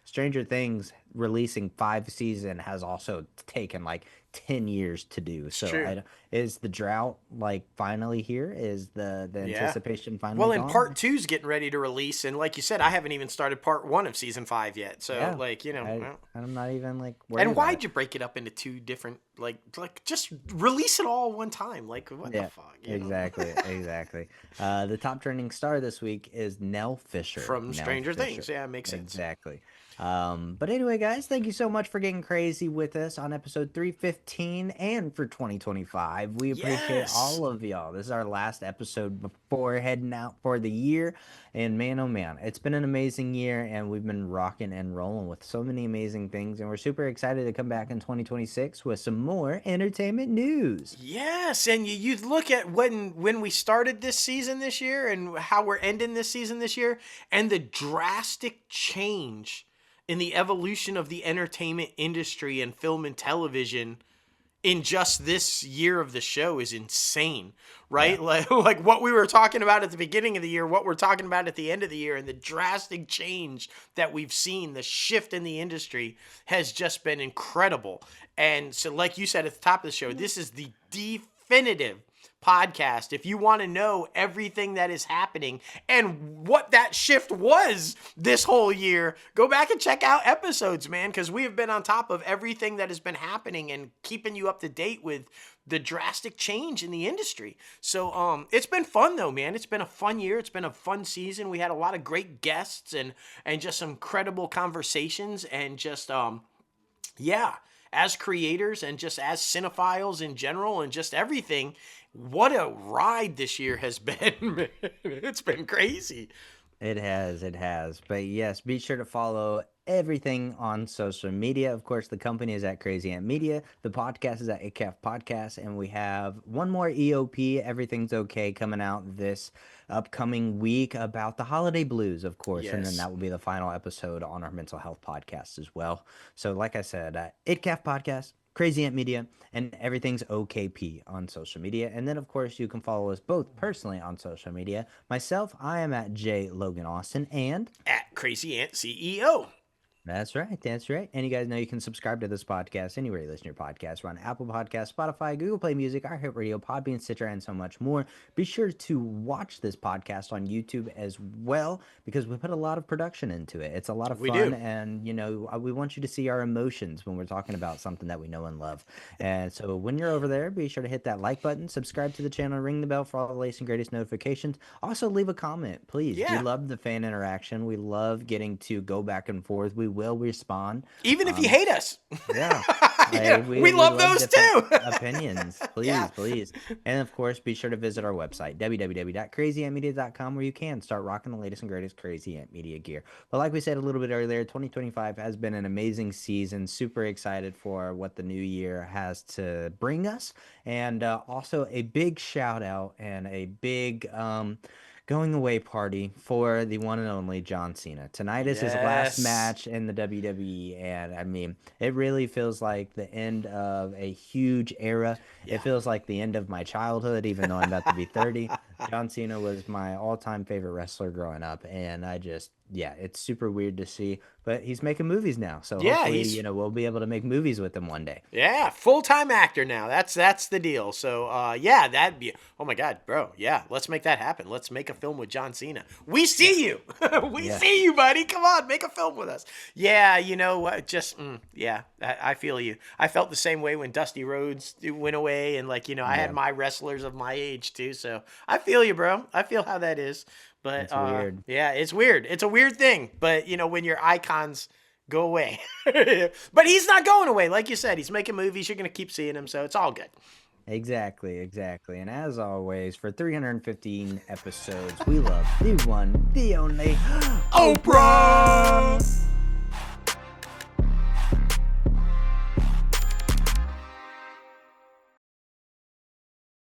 Stranger Things releasing 5 season has also taken like 10 years to do. So true. is the drought like finally here? Is the Yeah. anticipation finally Well, gone? and part 2's getting ready to release, and like you said, I haven't even started part 1 of season 5 yet. So, Yeah. well. I'm not even like worried And about why'd it. you break it up into 2 different, like just release it all one time? Like, what the fuck? You know? Exactly. The top trending star this week is Nell Fisher From Nell Stranger Fisher. Things. Yeah, it makes sense. Exactly. But anyway, guys, thank you so much for getting crazy with us on episode 315 and for 2025. We appreciate Yes. all of y'all. This is our last episode before heading out for the year. And man, oh man, it's been an amazing year and we've been rocking and rolling with so many amazing things. And we're super excited to come back in 2026 with some more entertainment news. Yes, and you look at when we started this season this year and how we're ending this season this year, and the drastic change in the evolution of the entertainment industry and film and television in just this year of the show is insane, right? Yeah. Like what we were talking about at the beginning of the year, what we're talking about at the end of the year, and the drastic change that we've seen, the shift in the industry has just been incredible. And so, like you said at the top of the show, this is the definitive podcast. If you want to know everything that is happening and what that shift was this whole year, go back and check out episodes, man, because we have been on top of everything that has been happening and keeping you up to date with the drastic change in the industry. So it's been fun though, man. It's been a fun year. It's been a fun season. We had a lot of great guests and just some incredible conversations and just as creators and just as cinephiles in general and just everything. What a ride this year has been. It's been crazy. It has. But yes, be sure to follow everything on social media. Of course, the company is at Crazy Ant Media. The podcast is at ITCAFpodcast. And we have one more EOP, Everything's Okay, coming out this upcoming week about the holiday blues, of course. Yes. And then that will be the final episode on our mental health podcast as well. So like I said, ITCAF Podcast, Crazy Ant Media, and Everything's OKP on social media. And then, of course, you can follow us both personally on social media. Myself, I am at J. Logan Austin and at Crazy Ant CEO. That's right. And you guys know you can subscribe to this podcast anywhere you listen to your podcast. We're on Apple Podcasts, Spotify, Google Play Music, iHeartRadio, Podbean, Stitcher, and so much more. Be sure to watch this podcast on YouTube as well, because we put a lot of production into it. It's a lot of fun. We do. And, we want you to see our emotions when we're talking about something that we know and love. And so when you're over there, be sure to hit that like button, subscribe to the channel, ring the bell for all the latest and greatest notifications. Also, leave a comment, please. Yeah. We love the fan interaction. We love getting to go back and forth. We will respond, even if you hate us. Yeah, we love those too. Opinions, please. And of course, be sure to visit our website, www.crazyantmedia.com, where you can start rocking the latest and greatest Crazy Ant Media gear. But like we said a little bit earlier, 2025 has been an amazing season. Super excited for what the new year has to bring us, and also a big shout out and a big going away party for the one and only John Cena. Tonight is his last match in the WWE, and I mean, it really feels like the end of a huge era. Yeah. It feels like the end of my childhood, even though I'm about to be 30. John Cena was my all-time favorite wrestler growing up, and it's super weird to see, but he's making movies now, so hopefully, we'll be able to make movies with him one day. Yeah, full-time actor now. That's the deal. So, that'd be, oh my God, bro. Yeah, let's make that happen. Let's make a film with John Cena. We see you. We see you, buddy. Come on, make a film with us. Yeah, you know what? I feel you. I felt the same way when Dusty Rhodes went away, and I had my wrestlers of my age too, so I feel you, bro. I feel how that is. But it's weird. Yeah, it's weird. It's a weird thing. But when your icons go away, but he's not going away. Like you said, he's making movies. You're going to keep seeing him. So it's all good. Exactly. And as always, for 315 episodes, we love the one, the only Oprah.